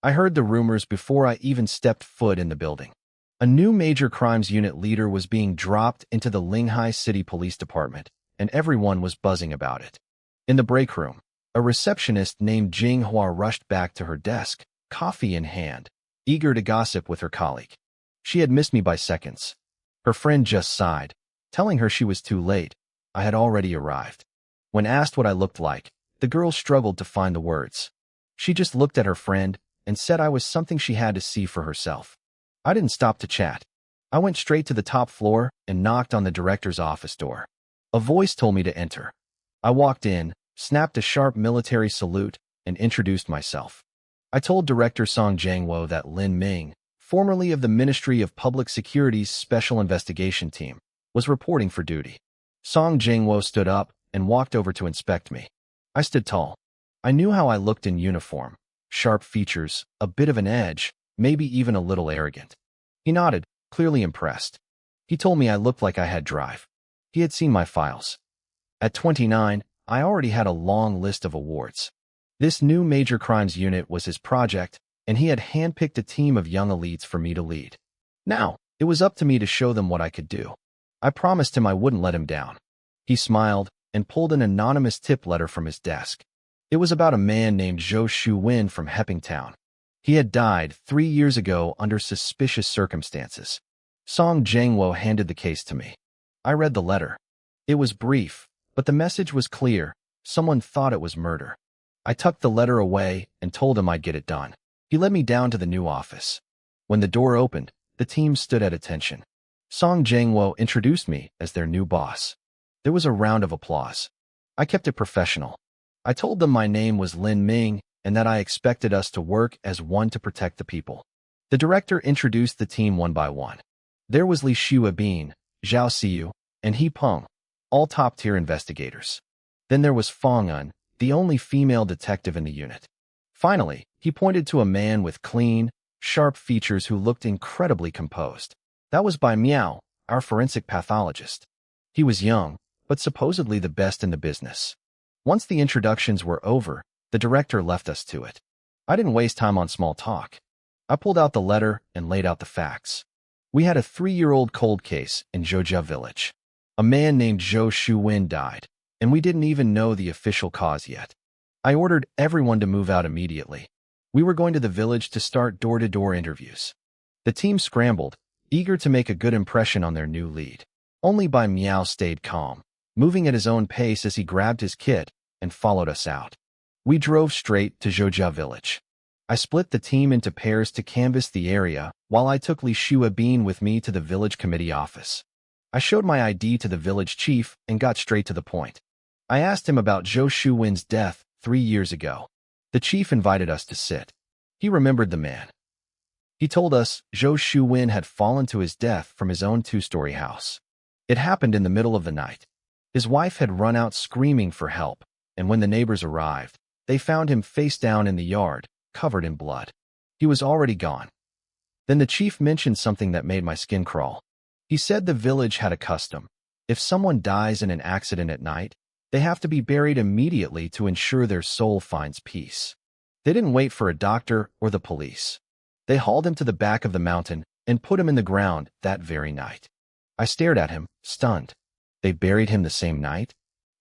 I heard the rumors before I even stepped foot in the building. A new major crimes unit leader was being dropped into the Linghai City Police Department, and everyone was buzzing about it. In the break room, a receptionist named Jing Hua rushed back to her desk, coffee in hand, eager to gossip with her colleague. She had missed me by seconds. Her friend just sighed, telling her she was too late. I had already arrived. When asked what I looked like, the girl struggled to find the words. She just looked at her friend and said I was something she had to see for herself. I didn't stop to chat. I went straight to the top floor and knocked on the director's office door. A voice told me to enter. I walked in, snapped a sharp military salute, and introduced myself. I told Director Song Jangwo that Lin Ming, formerly of the Ministry of Public Security's Special Investigation Team, was reporting for duty. Song Jangwo stood up and walked over to inspect me. I stood tall. I knew how I looked in uniform. Sharp features, a bit of an edge, maybe even a little arrogant. He nodded, clearly impressed. He told me I looked like I had drive. He had seen my files. At 29, I already had a long list of awards. This new major crimes unit was his project, and he had handpicked a team of young elites for me to lead. Now, it was up to me to show them what I could do. I promised him I wouldn't let him down. He smiled and pulled an anonymous tip letter from his desk. It was about a man named Zhou Shuwen from Hepping Town. He had died 3 years ago under suspicious circumstances. Song Jangwo handed the case to me. I read the letter. It was brief, but the message was clear. Someone thought it was murder. I tucked the letter away and told him I'd get it done. He led me down to the new office. When the door opened, the team stood at attention. Song Jangwo introduced me as their new boss. There was a round of applause. I kept it professional. I told them my name was Lin Ming and that I expected us to work as one to protect the people. The director introduced the team one by one. There was Li Shuabin, Zhao Xiu, and He Peng, all top-tier investigators. Then there was Fong Un, the only female detective in the unit. Finally, he pointed to a man with clean, sharp features who looked incredibly composed. That was Bai Miao, our forensic pathologist. He was young, but supposedly the best in the business. Once the introductions were over, the director left us to it. I didn't waste time on small talk. I pulled out the letter and laid out the facts. We had a 3-year-old cold case in Zhoujia village. A man named Zhou Shuwen died, and we didn't even know the official cause yet. I ordered everyone to move out immediately. We were going to the village to start door-to-door interviews. The team scrambled, eager to make a good impression on their new lead. Only Bai Miao stayed calm, moving at his own pace as he grabbed his kit and followed us out. We drove straight to Zhoujia village. I split the team into pairs to canvass the area, while I took Li Shuabin with me to the village committee office. I showed my ID to the village chief and got straight to the point. I asked him about Zhou Shuwen's death 3 years ago. The chief invited us to sit. He remembered the man. He told us Zhou Shuwen had fallen to his death from his own 2-story house. It happened in the middle of the night. His wife had run out screaming for help, and when the neighbors arrived, they found him face down in the yard, covered in blood. He was already gone. Then the chief mentioned something that made my skin crawl. He said the village had a custom. If someone dies in an accident at night, they have to be buried immediately to ensure their soul finds peace. They didn't wait for a doctor or the police. They hauled him to the back of the mountain and put him in the ground that very night. I stared at him, stunned. They buried him the same night?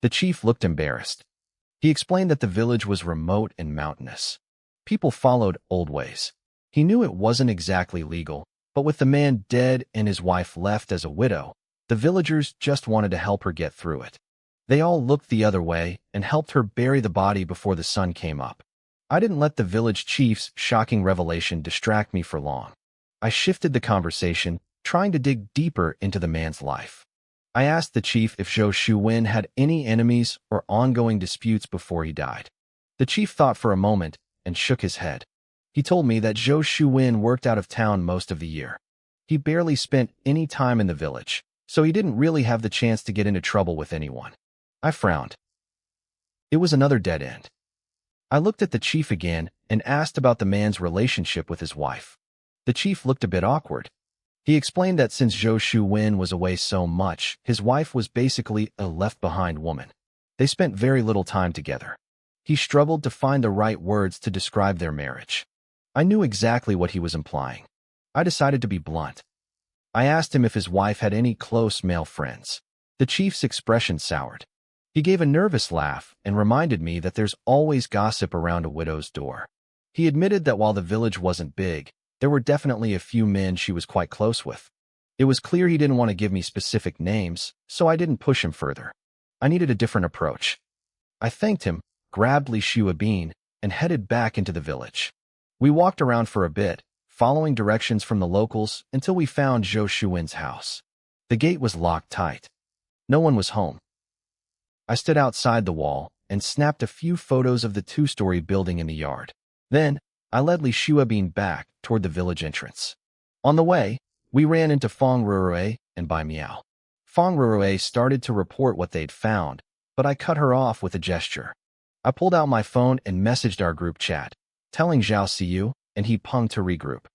The chief looked embarrassed. He explained that the village was remote and mountainous. People followed old ways. He knew it wasn't exactly legal, but with the man dead and his wife left as a widow, the villagers just wanted to help her get through it. They all looked the other way and helped her bury the body before the sun came up. I didn't let the village chief's shocking revelation distract me for long. I shifted the conversation, trying to dig deeper into the man's life. I asked the chief if Zhou Shuwen had any enemies or ongoing disputes before he died. The chief thought for a moment and shook his head. He told me that Zhou Shuwen worked out of town most of the year. He barely spent any time in the village, so he didn't really have the chance to get into trouble with anyone. I frowned. It was another dead end. I looked at the chief again and asked about the man's relationship with his wife. The chief looked a bit awkward. He explained that since Zhou Shuwen was away so much, his wife was basically a left-behind woman. They spent very little time together. He struggled to find the right words to describe their marriage. I knew exactly what he was implying. I decided to be blunt. I asked him if his wife had any close male friends. The chief's expression soured. He gave a nervous laugh and reminded me that there's always gossip around a widow's door. He admitted that while the village wasn't big, there were definitely a few men she was quite close with. It was clear he didn't want to give me specific names, so I didn't push him further. I needed a different approach. I thanked him, grabbed Li Shuabin, and headed back into the village. We walked around for a bit, following directions from the locals until we found Zhou Shuwen's house. The gate was locked tight. No one was home. I stood outside the wall and snapped a few photos of the two-story building in the yard. Then, I led Li Shuabin back toward the village entrance. On the way, we ran into Feng Rurue and Bai Miao. Feng Rurue started to report what they'd found, but I cut her off with a gesture. I pulled out my phone and messaged our group chat, telling Zhao Siyu and He Peng to regroup.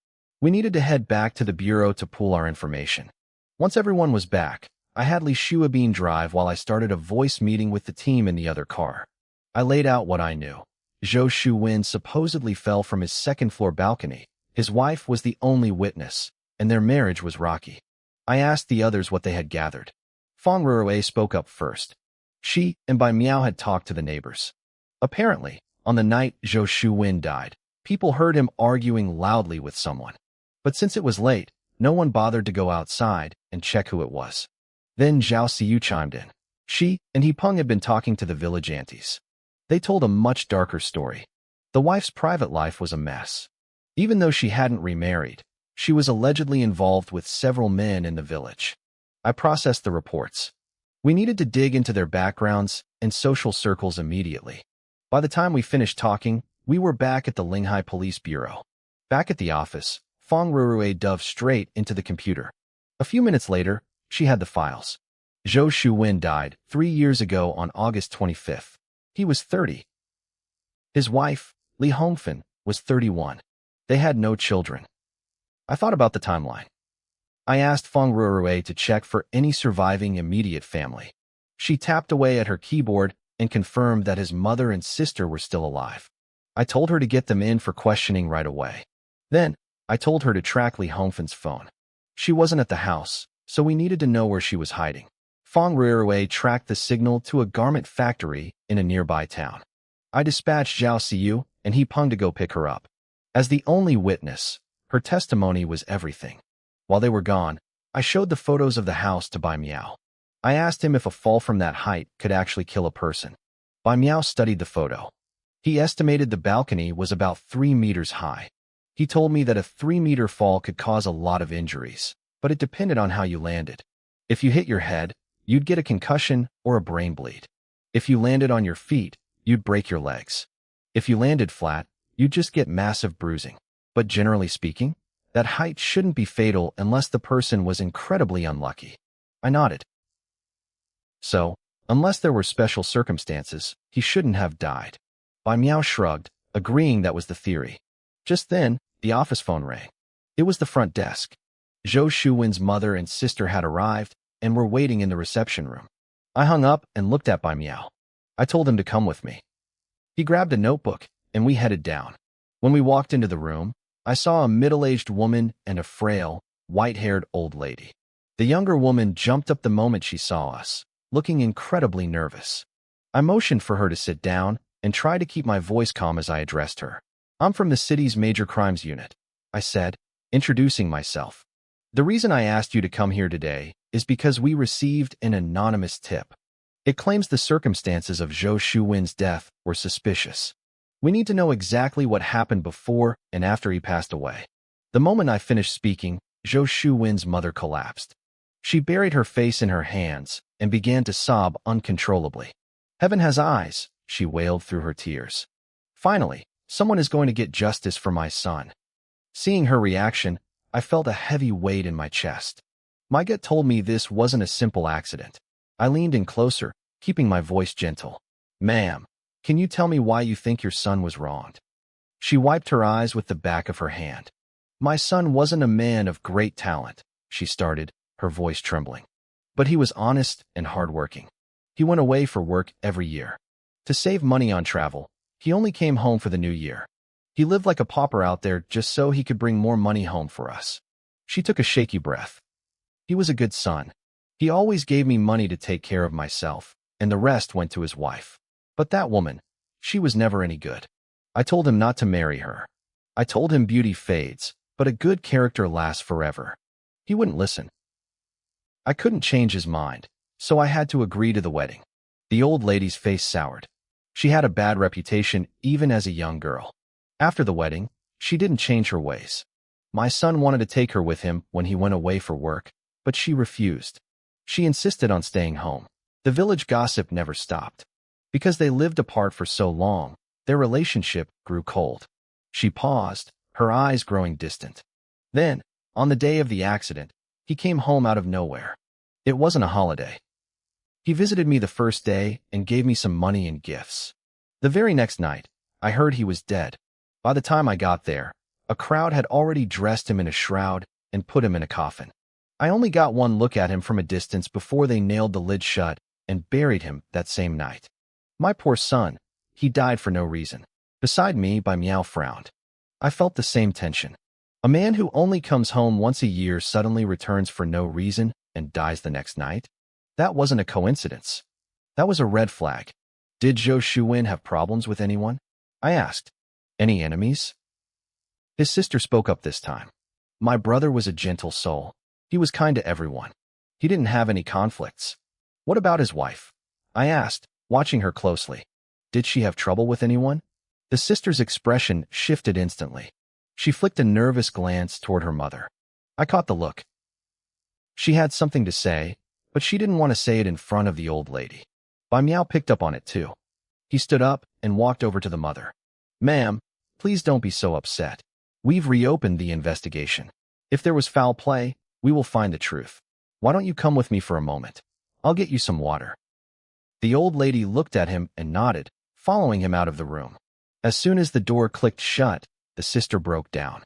We needed to head back to the bureau to pool our information. Once everyone was back, I had Li Shuabin drive while I started a voice meeting with the team in the other car. I laid out what I knew. Zhou Shuwen supposedly fell from his second-floor balcony. His wife was the only witness, and their marriage was rocky. I asked the others what they had gathered. Feng Rurue spoke up first. She and Bai Miao had talked to the neighbors. Apparently, on the night Zhou Shuwen died, people heard him arguing loudly with someone. But since it was late, no one bothered to go outside and check who it was. Then Zhao Siyu chimed in. She and He Peng had been talking to the village aunties. They told a much darker story. The wife's private life was a mess. Even though she hadn't remarried, she was allegedly involved with several men in the village. I processed the reports. We needed to dig into their backgrounds and social circles immediately. By the time we finished talking, we were back at the Linghai Police Bureau. Back at the office, Feng Rurue dove straight into the computer. A few minutes later, she had the files. Zhou Shuwen died 3 years ago on August 25th. He was 30. His wife, Li Hongfen, was 31. They had no children. I thought about the timeline. I asked Feng Rurue to check for any surviving immediate family. She tapped away at her keyboard and confirmed that his mother and sister were still alive. I told her to get them in for questioning right away. Then, I told her to track Li Hongfen's phone. She wasn't at the house, so we needed to know where she was hiding. Feng Rurue tracked the signal to a garment factory in a nearby town. I dispatched Zhao Siyu and He Peng to go pick her up. As the only witness, her testimony was everything. While they were gone, I showed the photos of the house to Bai Miao. I asked him if a fall from that height could actually kill a person. Bai Miao studied the photo. He estimated the balcony was about 3 meters high. He told me that a 3-meter fall could cause a lot of injuries, but it depended on how you landed. If you hit your head, you'd get a concussion or a brain bleed. If you landed on your feet, you'd break your legs. If you landed flat, you'd just get massive bruising. But generally speaking, that height shouldn't be fatal unless the person was incredibly unlucky. I nodded. So, unless there were special circumstances, he shouldn't have died. Bai Miao shrugged, agreeing that was the theory. Just then, the office phone rang. It was the front desk. Zhou Shuwen's mother and sister had arrived and were waiting in the reception room. I hung up and looked at Bai Miao. I told him to come with me. He grabbed a notebook, and we headed down. When we walked into the room, I saw a middle-aged woman and a frail, white-haired old lady. The younger woman jumped up the moment she saw us, looking incredibly nervous. I motioned for her to sit down and tried to keep my voice calm as I addressed her. I'm from the city's major crimes unit, I said, introducing myself. The reason I asked you to come here today is because we received an anonymous tip. It claims the circumstances of Zhou Shuwen's death were suspicious. We need to know exactly what happened before and after he passed away. The moment I finished speaking, Zhou Shuwen's mother collapsed. She buried her face in her hands and began to sob uncontrollably. Heaven has eyes, she wailed through her tears. Finally, someone is going to get justice for my son. Seeing her reaction, I felt a heavy weight in my chest. My gut told me this wasn't a simple accident. I leaned in closer, keeping my voice gentle. Ma'am, can you tell me why you think your son was wronged? She wiped her eyes with the back of her hand. My son wasn't a man of great talent, she started, her voice trembling. But he was honest and hardworking. He went away for work every year. To save money on travel, he only came home for the new year. He lived like a pauper out there just so he could bring more money home for us. She took a shaky breath. He was a good son. He always gave me money to take care of myself, and the rest went to his wife. But that woman, she was never any good. I told him not to marry her. I told him beauty fades, but a good character lasts forever. He wouldn't listen. I couldn't change his mind, so I had to agree to the wedding. The old lady's face soured. She had a bad reputation even as a young girl. After the wedding, she didn't change her ways. My son wanted to take her with him when he went away for work, but she refused. She insisted on staying home. The village gossip never stopped. Because they lived apart for so long, their relationship grew cold. She paused, her eyes growing distant. Then, on the day of the accident, he came home out of nowhere. It wasn't a holiday. He visited me the first day and gave me some money and gifts. The very next night, I heard he was dead. By the time I got there, a crowd had already dressed him in a shroud and put him in a coffin. I only got one look at him from a distance before they nailed the lid shut and buried him that same night. My poor son, he died for no reason. Beside me, Meow frowned. I felt the same tension. A man who only comes home once a year suddenly returns for no reason and dies the next night? That wasn't a coincidence. That was a red flag. Did Zhou Shuwen have problems with anyone? I asked. Any enemies? His sister spoke up this time. My brother was a gentle soul. He was kind to everyone. He didn't have any conflicts. What about his wife? I asked, watching her closely. Did she have trouble with anyone? The sister's expression shifted instantly. She flicked a nervous glance toward her mother. I caught the look. She had something to say, but she didn't want to say it in front of the old lady. Meow picked up on it too. He stood up and walked over to the mother. Ma'am, please don't be so upset. We've reopened the investigation. If there was foul play, we will find the truth. Why don't you come with me for a moment? I'll get you some water. The old lady looked at him and nodded, following him out of the room. As soon as the door clicked shut, the sister broke down.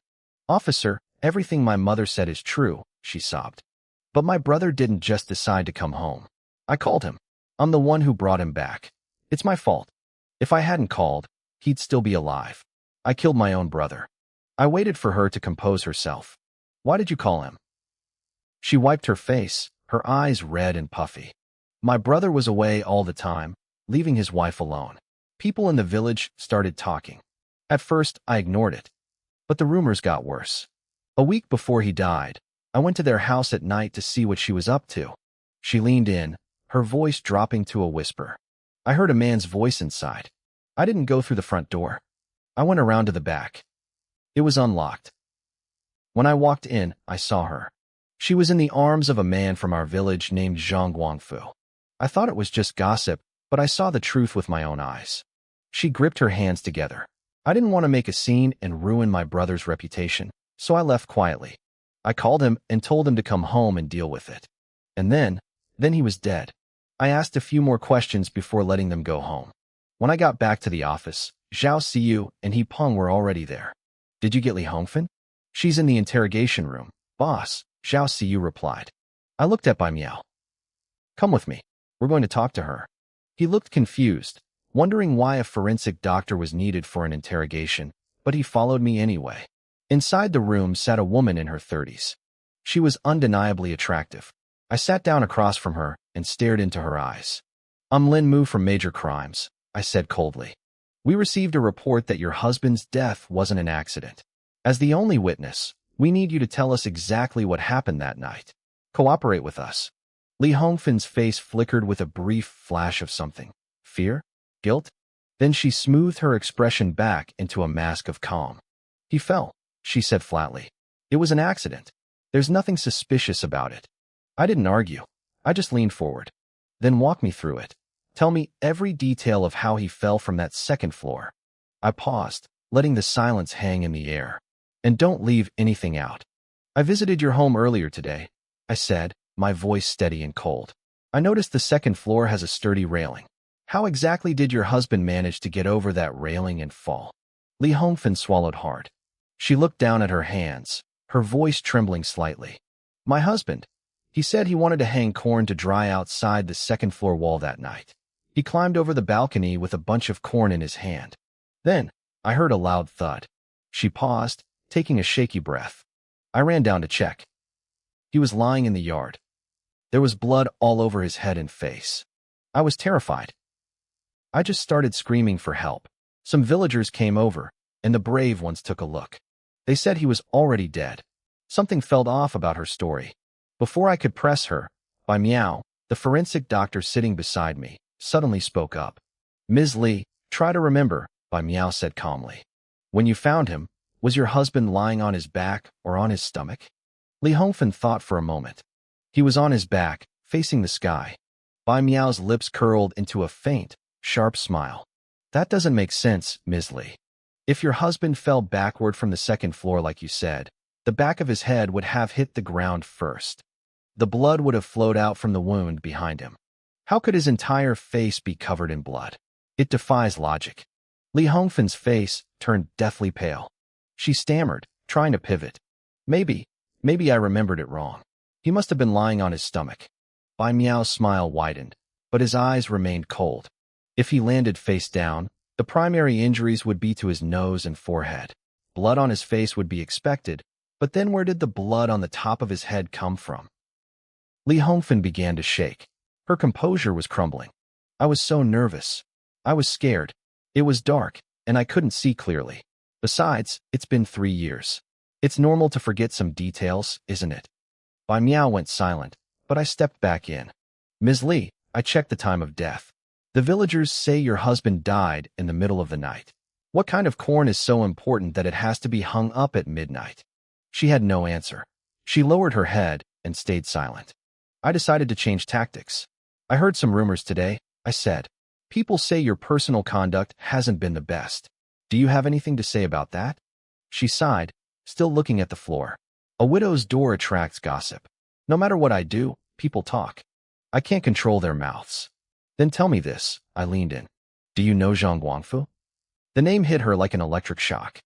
Officer, everything my mother said is true, she sobbed. But my brother didn't just decide to come home. I called him. I'm the one who brought him back. It's my fault. If I hadn't called, he'd still be alive. I killed my own brother. I waited for her to compose herself. Why did you call him? She wiped her face, her eyes red and puffy. My brother was away all the time, leaving his wife alone. People in the village started talking. At first, I ignored it. But the rumors got worse. A week before he died, I went to their house at night to see what she was up to. She leaned in, her voice dropping to a whisper. I heard a man's voice inside. I didn't go through the front door. I went around to the back. It was unlocked. When I walked in, I saw her. She was in the arms of a man from our village named Zhang Guangfu. I thought it was just gossip, but I saw the truth with my own eyes. She gripped her hands together. I didn't want to make a scene and ruin my brother's reputation, so I left quietly. I called him and told him to come home and deal with it. And then he was dead. I asked a few more questions before letting them go home. When I got back to the office, Zhao Siyu and He Peng were already there. Did you get Li Hongfen? She's in the interrogation room, boss, Zhao Siyu replied. I looked at Bai Miao. Come with me. We're going to talk to her. He looked confused, wondering why a forensic doctor was needed for an interrogation, but he followed me anyway. Inside the room sat a woman in her 30s. She was undeniably attractive. I sat down across from her and stared into her eyes. I'm Lin Mu from Major Crimes, I said coldly. We received a report that your husband's death wasn't an accident. As the only witness, we need you to tell us exactly what happened that night. Cooperate with us. Li Hongfen's face flickered with a brief flash of something. Fear? Guilt? Then she smoothed her expression back into a mask of calm. He fell, she said flatly. It was an accident. There's nothing suspicious about it. I didn't argue. I just leaned forward. Then walk me through it. Tell me every detail of how he fell from that second floor. I paused, letting the silence hang in the air. And don't leave anything out. I visited your home earlier today, I said, my voice steady and cold. I noticed the second floor has a sturdy railing. How exactly did your husband manage to get over that railing and fall? Li Hongfen swallowed hard. She looked down at her hands, her voice trembling slightly. My husband. He said he wanted to hang corn to dry outside the second floor wall that night. He climbed over the balcony with a bunch of corn in his hand. Then, I heard a loud thud. She paused, taking a shaky breath. I ran down to check. He was lying in the yard. There was blood all over his head and face. I was terrified. I just started screaming for help. Some villagers came over, and the brave ones took a look. They said he was already dead. Something felt off about her story. Before I could press her, by meow, the forensic doctor sitting beside me suddenly spoke up. Ms. Lee, try to remember, by meow said calmly. When you found him, was your husband lying on his back or on his stomach? Li Hongfen thought for a moment. He was on his back, facing the sky. Bai Miao's lips curled into a faint, sharp smile. That doesn't make sense, Ms. Li. If your husband fell backward from the second floor like you said, the back of his head would have hit the ground first. The blood would have flowed out from the wound behind him. How could his entire face be covered in blood? It defies logic. Li Hongfen's face turned deathly pale. She stammered, trying to pivot. Maybe I remembered it wrong. He must have been lying on his stomach. Bai Miao's smile widened, but his eyes remained cold. If he landed face down, the primary injuries would be to his nose and forehead. Blood on his face would be expected, but then where did the blood on the top of his head come from? Li Hongfen began to shake. Her composure was crumbling. I was so nervous. I was scared. It was dark, and I couldn't see clearly. Besides, it's been 3 years. It's normal to forget some details, isn't it? Bai Miao went silent, but I stepped back in. Ms. Li, I checked the time of death. The villagers say your husband died in the middle of the night. What kind of corn is so important that it has to be hung up at midnight? She had no answer. She lowered her head and stayed silent. I decided to change tactics. I heard some rumors today, I said. People say your personal conduct hasn't been the best. Do you have anything to say about that? She sighed, still looking at the floor. A widow's door attracts gossip. No matter what I do, people talk. I can't control their mouths. Then tell me this, I leaned in. Do you know Zhang Guangfu? The name hit her like an electric shock.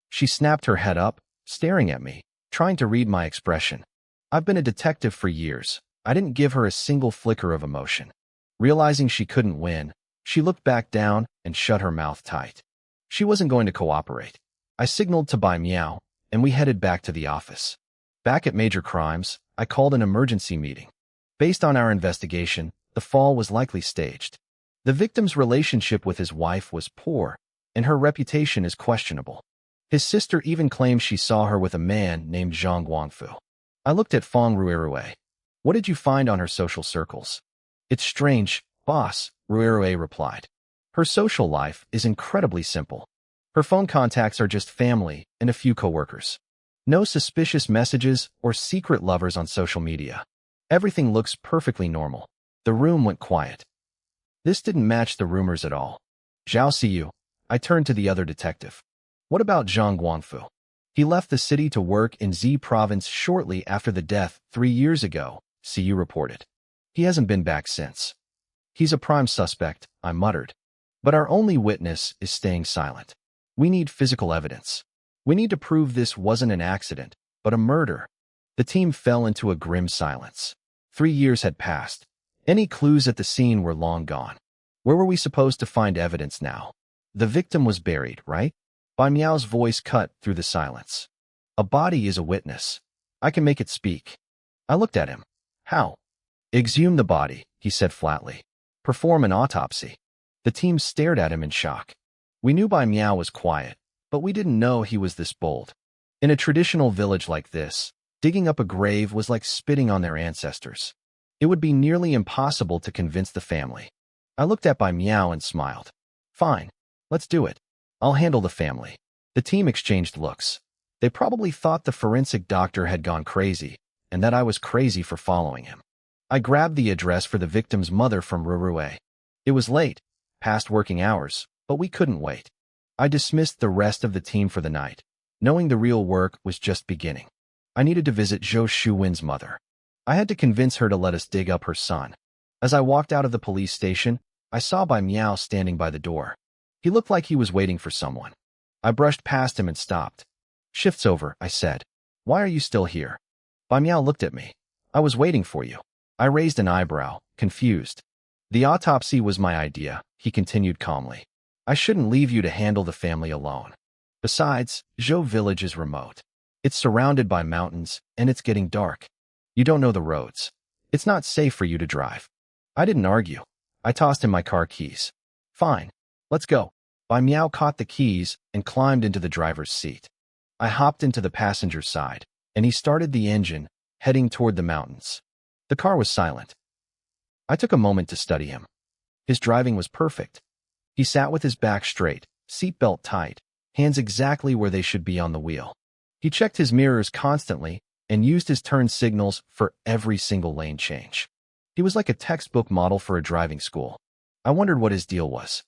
She snapped her head up, staring at me, trying to read my expression. I've been a detective for years. I didn't give her a single flicker of emotion. Realizing she couldn't win, she looked back down and shut her mouth tight. She wasn't going to cooperate. I signaled to Bai Miao, and we headed back to the office. Back at Major Crimes, I called an emergency meeting. Based on our investigation, the fall was likely staged. The victim's relationship with his wife was poor, and her reputation is questionable. His sister even claims she saw her with a man named Zhang Guangfu. I looked at Feng Ruirue. What did you find on her social circles? It's strange, boss, Ruirue replied. Her social life is incredibly simple. Her phone contacts are just family and a few coworkers. No suspicious messages or secret lovers on social media. Everything looks perfectly normal. The room went quiet. This didn't match the rumors at all. Zhao Siyu, I turned to the other detective. What about Zhang Guangfu? He left the city to work in Z province shortly after the death 3 years ago, Siyu reported. He hasn't been back since. He's a prime suspect, I muttered. But our only witness is staying silent. We need physical evidence. We need to prove this wasn't an accident, but a murder. The team fell into a grim silence. 3 years had passed. Any clues at the scene were long gone. Where were we supposed to find evidence now? The victim was buried, right? Bai Miao's voice cut through the silence. A body is a witness. I can make it speak. I looked at him. How? Exhume the body, he said flatly. Perform an autopsy. The team stared at him in shock. We knew Bai Miao was quiet, but we didn't know he was this bold. In a traditional village like this, digging up a grave was like spitting on their ancestors. It would be nearly impossible to convince the family. I looked at Bai Miao and smiled. Fine, let's do it. I'll handle the family. The team exchanged looks. They probably thought the forensic doctor had gone crazy, and that I was crazy for following him. I grabbed the address for the victim's mother from Rurue. It was late, past working hours, but we couldn't wait. I dismissed the rest of the team for the night, knowing the real work was just beginning. I needed to visit Zhou Shuwen's mother. I had to convince her to let us dig up her son. As I walked out of the police station, I saw Bai Miao standing by the door. He looked like he was waiting for someone. I brushed past him and stopped. Shift's over, I said. Why are you still here? Bai Miao looked at me. I was waiting for you. I raised an eyebrow, confused. The autopsy was my idea, he continued calmly. I shouldn't leave you to handle the family alone. Besides, Zhou village is remote. It's surrounded by mountains, and it's getting dark. You don't know the roads. It's not safe for you to drive. I didn't argue. I tossed him my car keys. Fine. Let's go. Bai Miao caught the keys and climbed into the driver's seat. I hopped into the passenger side, and he started the engine, heading toward the mountains. The car was silent. I took a moment to study him. His driving was perfect. He sat with his back straight, seatbelt tight, hands exactly where they should be on the wheel. He checked his mirrors constantly and used his turn signals for every single lane change. He was like a textbook model for a driving school. I wondered what his deal was.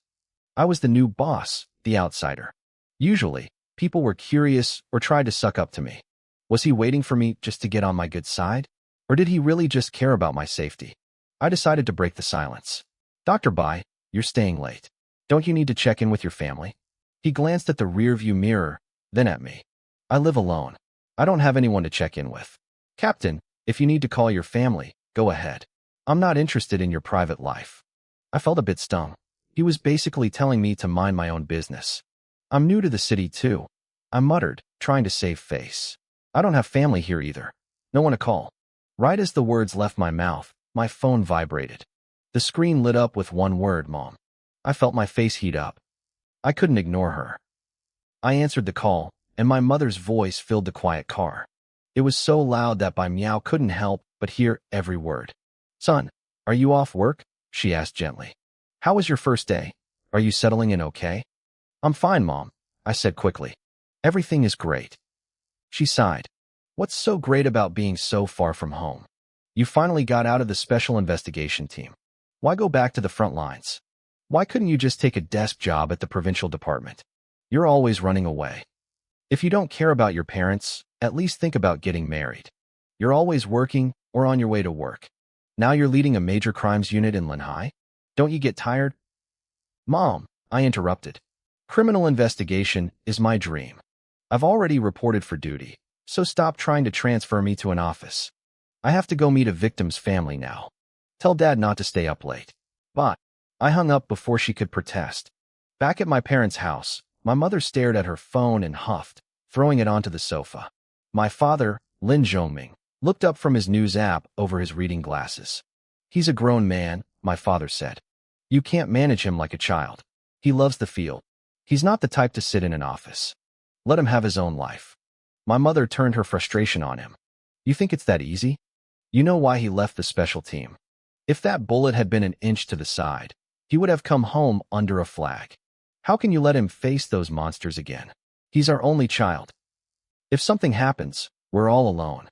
I was the new boss, the outsider. Usually, people were curious or tried to suck up to me. Was he waiting for me just to get on my good side? Or did he really just care about my safety? I decided to break the silence. Dr. Bai, you're staying late. Don't you need to check in with your family? He glanced at the rearview mirror, then at me. I live alone. I don't have anyone to check in with. Captain, if you need to call your family, go ahead. I'm not interested in your private life. I felt a bit stung. He was basically telling me to mind my own business. I'm new to the city too. I muttered, trying to save face. I don't have family here either. No one to call. Right as the words left my mouth, my phone vibrated. The screen lit up with one word, Mom. I felt my face heat up. I couldn't ignore her. I answered the call, and my mother's voice filled the quiet car. It was so loud that Bai Miao couldn't help but hear every word. Son, are you off work? She asked gently. How was your first day? Are you settling in okay? I'm fine, Mom, I said quickly. Everything is great. She sighed. What's so great about being so far from home? You finally got out of the special investigation team. Why go back to the front lines? Why couldn't you just take a desk job at the provincial department? You're always running away. If you don't care about your parents, at least think about getting married. You're always working or on your way to work. Now you're leading a major crimes unit in Linhai? Don't you get tired? Mom, I interrupted. Criminal investigation is my dream. I've already reported for duty, so stop trying to transfer me to an office. I have to go meet a victim's family now. Tell Dad not to stay up late. But I hung up before she could protest. Back at my parents' house, my mother stared at her phone and huffed, throwing it onto the sofa. My father, Lin Zhongming, looked up from his news app over his reading glasses. He's a grown man, my father said. You can't manage him like a child. He loves the field. He's not the type to sit in an office. Let him have his own life. My mother turned her frustration on him. You think it's that easy? You know why he left the special team. If that bullet had been an inch to the side, he would have come home under a flag. How can you let him face those monsters again? He's our only child. If something happens, we're all alone.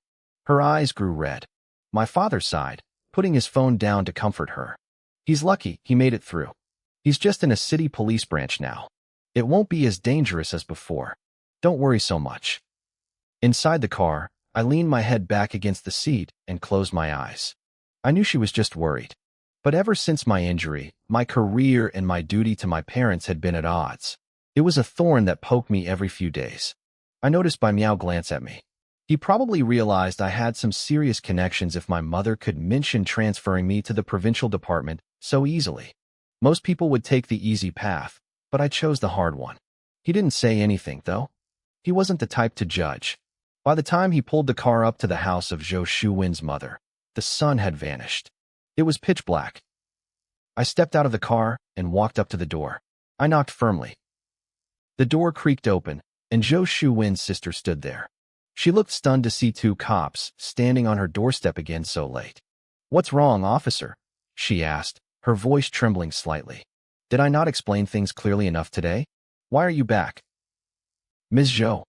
Her eyes grew red. My father sighed, putting his phone down to comfort her. He's lucky he made it through. He's just in a city police branch now. It won't be as dangerous as before. Don't worry so much. Inside the car, I leaned my head back against the seat and closed my eyes. I knew she was just worried. But ever since my injury, my career and my duty to my parents had been at odds. It was a thorn that poked me every few days. I noticed Bai Miao glance at me. He probably realized I had some serious connections if my mother could mention transferring me to the provincial department so easily. Most people would take the easy path, but I chose the hard one. He didn't say anything, though. He wasn't the type to judge. By the time he pulled the car up to the house of Zhou Shuwen's mother, the sun had vanished. It was pitch black. I stepped out of the car and walked up to the door. I knocked firmly. The door creaked open, and Zhou Shuwen's sister stood there. She looked stunned to see two cops standing on her doorstep again so late. What's wrong, officer? She asked, her voice trembling slightly. Did I not explain things clearly enough today? Why are you back? Ms. Zhou,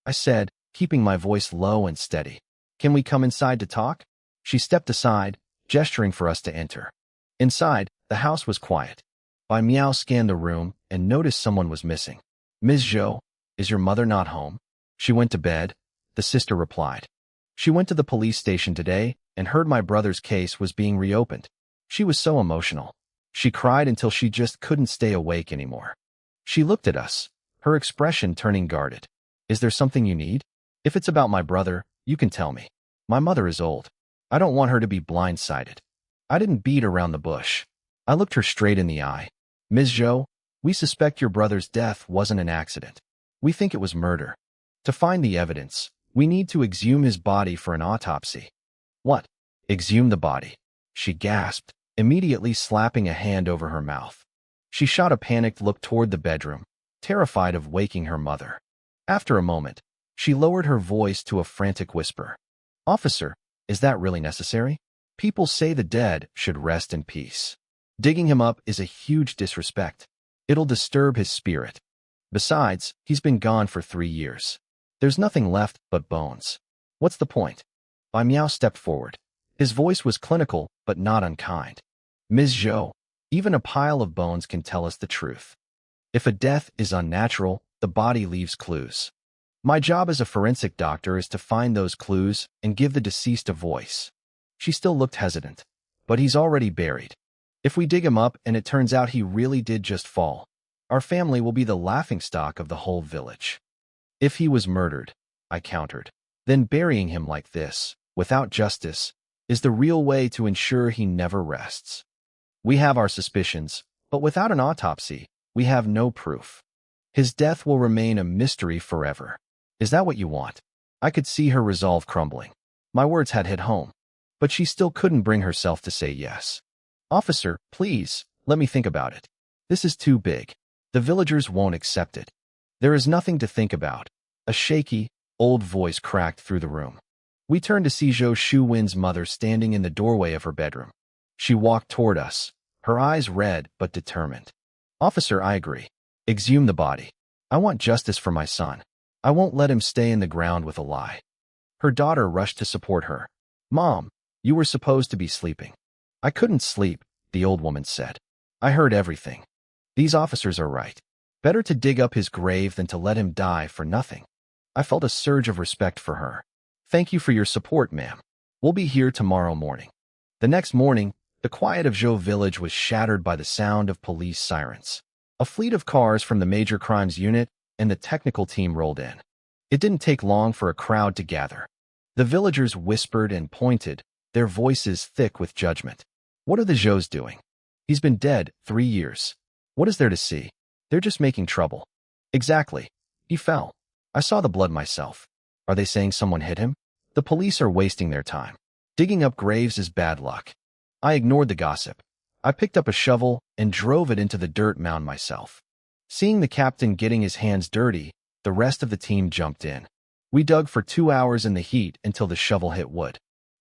I said, keeping my voice low and steady. Can we come inside to talk? She stepped aside, gesturing for us to enter. Inside, the house was quiet. Bai Miao scanned the room and noticed someone was missing. Ms. Zhou, is your mother not home? She went to bed, the sister replied. She went to the police station today and heard my brother's case was being reopened. She was so emotional. She cried until she just couldn't stay awake anymore. She looked at us, her expression turning guarded. Is there something you need? If it's about my brother, you can tell me. My mother is old. I don't want her to be blindsided. I didn't beat around the bush. I looked her straight in the eye. Ms. Zhou, we suspect your brother's death wasn't an accident. We think it was murder. To find the evidence, we need to exhume his body for an autopsy. What? Exhume the body? She gasped, immediately slapping a hand over her mouth. She shot a panicked look toward the bedroom, terrified of waking her mother. After a moment, she lowered her voice to a frantic whisper. Officer, is that really necessary? People say the dead should rest in peace. Digging him up is a huge disrespect. It'll disturb his spirit. Besides, he's been gone for 3 years. There's nothing left but bones. What's the point? Bai Miao stepped forward. His voice was clinical, but not unkind. Ms. Zhou, even a pile of bones can tell us the truth. If a death is unnatural, the body leaves clues. My job as a forensic doctor is to find those clues and give the deceased a voice. She still looked hesitant. But he's already buried. If we dig him up and it turns out he really did just fall, our family will be the laughingstock of the whole village. If he was murdered, I countered, then burying him like this, without justice, is the real way to ensure he never rests. We have our suspicions, but without an autopsy, we have no proof. His death will remain a mystery forever. Is that what you want? I could see her resolve crumbling. My words had hit home, but she still couldn't bring herself to say yes. Officer, please, let me think about it. This is too big. The villagers won't accept it. There is nothing to think about. A shaky, old voice cracked through the room. We turned to see Zhou Shuwen's mother standing in the doorway of her bedroom. She walked toward us, her eyes red but determined. Officer, I agree. Exhume the body. I want justice for my son. I won't let him stay in the ground with a lie. Her daughter rushed to support her. Mom, you were supposed to be sleeping. I couldn't sleep, the old woman said. I heard everything. These officers are right. Better to dig up his grave than to let him die for nothing. I felt a surge of respect for her. Thank you for your support, ma'am. We'll be here tomorrow morning. The next morning, the quiet of Zhou village was shattered by the sound of police sirens. A fleet of cars from the major crimes unit and the technical team rolled in. It didn't take long for a crowd to gather. The villagers whispered and pointed, their voices thick with judgment. What are the Zhous doing? He's been dead 3 years. What is there to see? They're just making trouble. Exactly. He fell. I saw the blood myself. Are they saying someone hit him? The police are wasting their time. Digging up graves is bad luck. I ignored the gossip. I picked up a shovel and drove it into the dirt mound myself. Seeing the captain getting his hands dirty, the rest of the team jumped in. We dug for 2 hours in the heat until the shovel hit wood.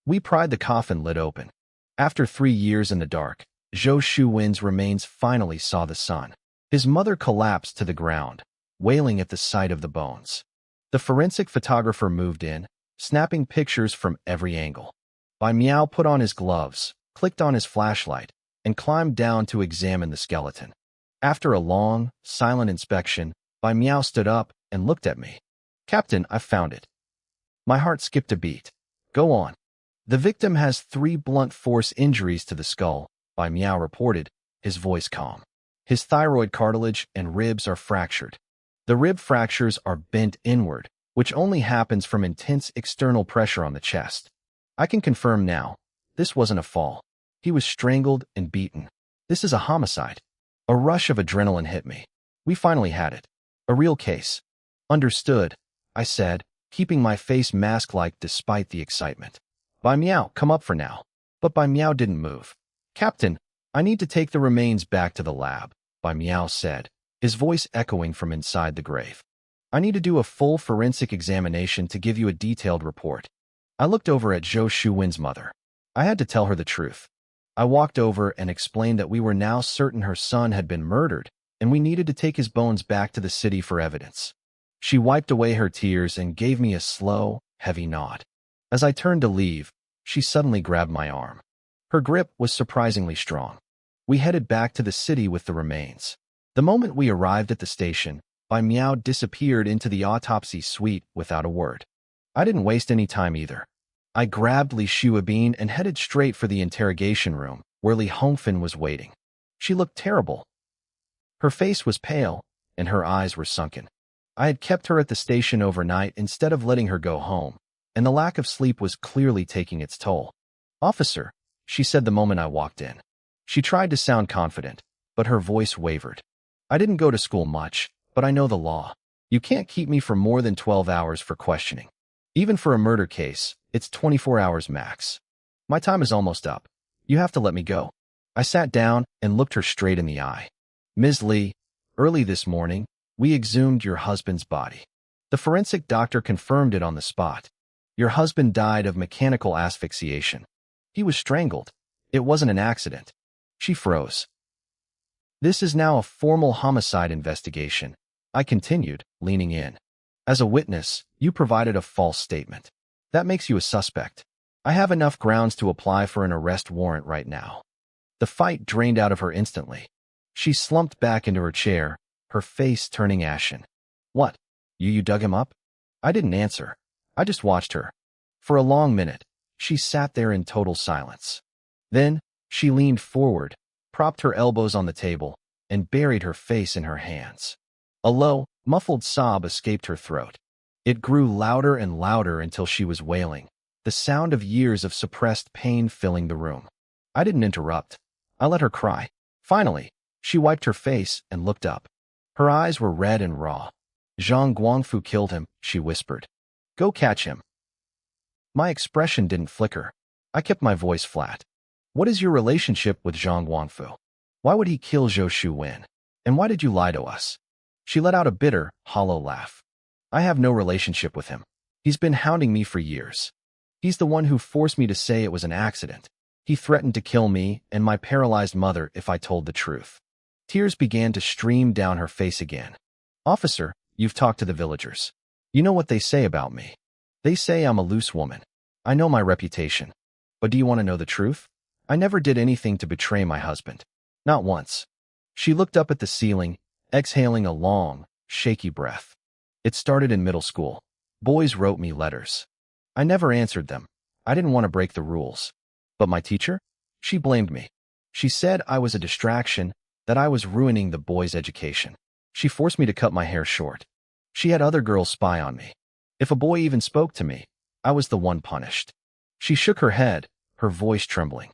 We pried the coffin lid open. After 3 years in the dark, Zhou Shuwen's remains finally saw the sun. His mother collapsed to the ground, wailing at the sight of the bones. The forensic photographer moved in, snapping pictures from every angle. Bai Miao put on his gloves, clicked on his flashlight, and climbed down to examine the skeleton. After a long, silent inspection, Bai Miao stood up and looked at me. Captain, I've found it. My heart skipped a beat. Go on. The victim has 3 blunt force injuries to the skull, Bai Miao reported, his voice calm. His thyroid cartilage and ribs are fractured. The rib fractures are bent inward, which only happens from intense external pressure on the chest. I can confirm now, this wasn't a fall. He was strangled and beaten. This is a homicide. A rush of adrenaline hit me. We finally had it. A real case. Understood, I said, keeping my face mask-like despite the excitement. Bai Miao, come up for now. But Bai Miao didn't move. Captain, I need to take the remains back to the lab, Bai Miao said, his voice echoing from inside the grave. I need to do a full forensic examination to give you a detailed report. I looked over at Zhou Shuwen's mother. I had to tell her the truth. I walked over and explained that we were now certain her son had been murdered, and we needed to take his bones back to the city for evidence. She wiped away her tears and gave me a slow, heavy nod. As I turned to leave, she suddenly grabbed my arm. Her grip was surprisingly strong. We headed back to the city with the remains. The moment we arrived at the station, Bai Miao disappeared into the autopsy suite without a word. I didn't waste any time either. I grabbed Li Shuabin and headed straight for the interrogation room, where Li Hongfen was waiting. She looked terrible. Her face was pale, and her eyes were sunken. I had kept her at the station overnight instead of letting her go home, and the lack of sleep was clearly taking its toll. Officer, she said the moment I walked in. She tried to sound confident, but her voice wavered. I didn't go to school much, but I know the law. You can't keep me for more than 12 hours for questioning. Even for a murder case, it's 24 hours max. My time is almost up. You have to let me go. I sat down and looked her straight in the eye. Ms. Lee, early this morning, we exhumed your husband's body. The forensic doctor confirmed it on the spot. Your husband died of mechanical asphyxiation. He was strangled. It wasn't an accident. She froze. This is now a formal homicide investigation, I continued, leaning in. As a witness, you provided a false statement. That makes you a suspect. I have enough grounds to apply for an arrest warrant right now. The fight drained out of her instantly. She slumped back into her chair, her face turning ashen. What? You dug him up? I didn't answer. I just watched her. For a long minute, she sat there in total silence. Then, she leaned forward, propped her elbows on the table, and buried her face in her hands. A low, muffled sob escaped her throat. It grew louder and louder until she was wailing, the sound of years of suppressed pain filling the room. I didn't interrupt. I let her cry. Finally, she wiped her face and looked up. Her eyes were red and raw. Zhang Guangfu killed him, she whispered. Go catch him. My expression didn't flicker. I kept my voice flat. What is your relationship with Zhang Guangfu? Why would he kill Zhou Shuwen? And why did you lie to us? She let out a bitter, hollow laugh. I have no relationship with him. He's been hounding me for years. He's the one who forced me to say it was an accident. He threatened to kill me and my paralyzed mother if I told the truth. Tears began to stream down her face again. Officer, you've talked to the villagers. You know what they say about me. They say I'm a loose woman. I know my reputation. But do you want to know the truth? I never did anything to betray my husband. Not once. She looked up at the ceiling, exhaling a long, shaky breath. It started in middle school. Boys wrote me letters. I never answered them. I didn't want to break the rules. But my teacher? She blamed me. She said I was a distraction, that I was ruining the boys' education. She forced me to cut my hair short. She had other girls spy on me. If a boy even spoke to me, I was the one punished. She shook her head, her voice trembling.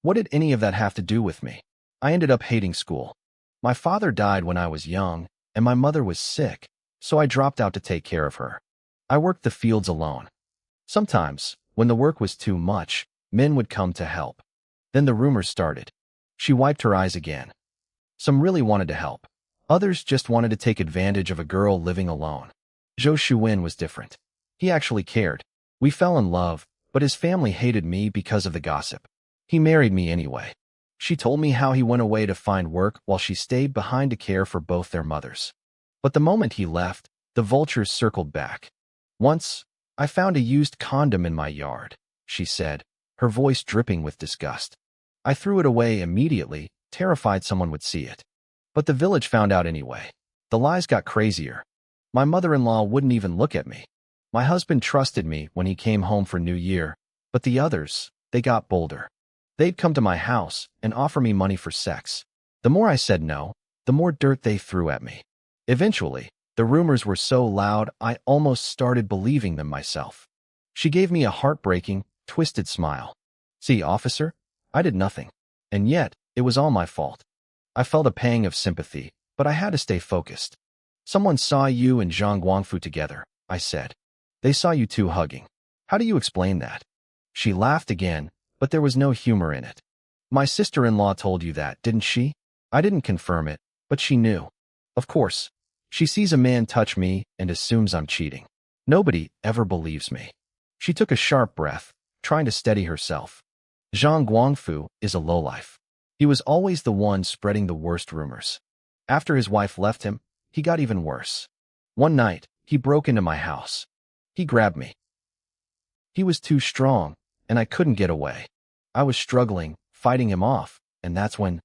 What did any of that have to do with me? I ended up hating school. My father died when I was young, and my mother was sick, so I dropped out to take care of her. I worked the fields alone. Sometimes, when the work was too much, men would come to help. Then the rumors started. She wiped her eyes again. Some really wanted to help. Others just wanted to take advantage of a girl living alone. Zhou Shuwen was different. He actually cared. We fell in love, but his family hated me because of the gossip. He married me anyway. She told me how he went away to find work while she stayed behind to care for both their mothers. But the moment he left, the vultures circled back. Once, I found a used condom in my yard, she said, her voice dripping with disgust. I threw it away immediately, terrified someone would see it. But the village found out anyway. The lies got crazier. My mother-in-law wouldn't even look at me. My husband trusted me when he came home for New Year, but the others, they got bolder. They'd come to my house and offer me money for sex. The more I said no, the more dirt they threw at me. Eventually, the rumors were so loud I almost started believing them myself. She gave me a heartbreaking, twisted smile. See, officer, I did nothing. And yet, it was all my fault. I felt a pang of sympathy, but I had to stay focused. Someone saw you and Zhang Guangfu together, I said. They saw you two hugging. How do you explain that? She laughed again, but there was no humor in it. My sister-in-law told you that, didn't she? I didn't confirm it, but she knew. Of course. She sees a man touch me and assumes I'm cheating. Nobody ever believes me. She took a sharp breath, trying to steady herself. Zhang Guangfu is a lowlife. He was always the one spreading the worst rumors. After his wife left him, he got even worse. One night, he broke into my house. He grabbed me. He was too strong, and I couldn't get away. I was struggling, fighting him off, and that's when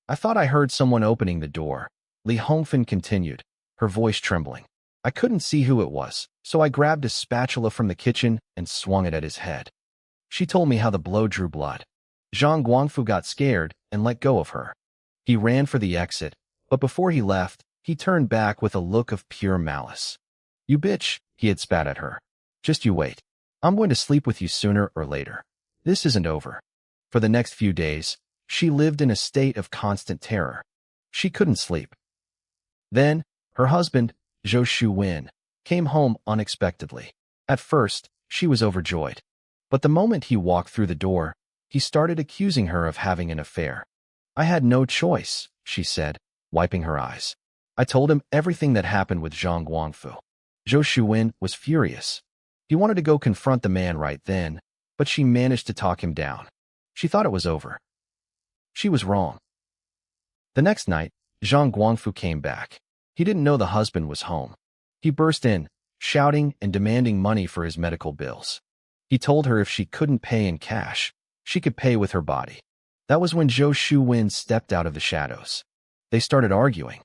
I thought I heard someone opening the door. Li Hongfen continued, her voice trembling. I couldn't see who it was, so I grabbed a spatula from the kitchen and swung it at his head. She told me how the blow drew blood. Zhang Guangfu got scared and let go of her. He ran for the exit, but before he left, he turned back with a look of pure malice. You bitch, he had spat at her. Just you wait. I'm going to sleep with you sooner or later. This isn't over. For the next few days, she lived in a state of constant terror. She couldn't sleep. Then, her husband, Zhou Shuwen, came home unexpectedly. At first, she was overjoyed. But the moment he walked through the door, he started accusing her of having an affair. I had no choice, she said, wiping her eyes. I told him everything that happened with Zhang Guangfu. Zhou Shuwen was furious. He wanted to go confront the man right then, but she managed to talk him down. She thought it was over. She was wrong. The next night, Zhang Guangfu came back. He didn't know the husband was home. He burst in, shouting and demanding money for his medical bills. He told her if she couldn't pay in cash, she could pay with her body. That was when Zhou Shuwen stepped out of the shadows. They started arguing.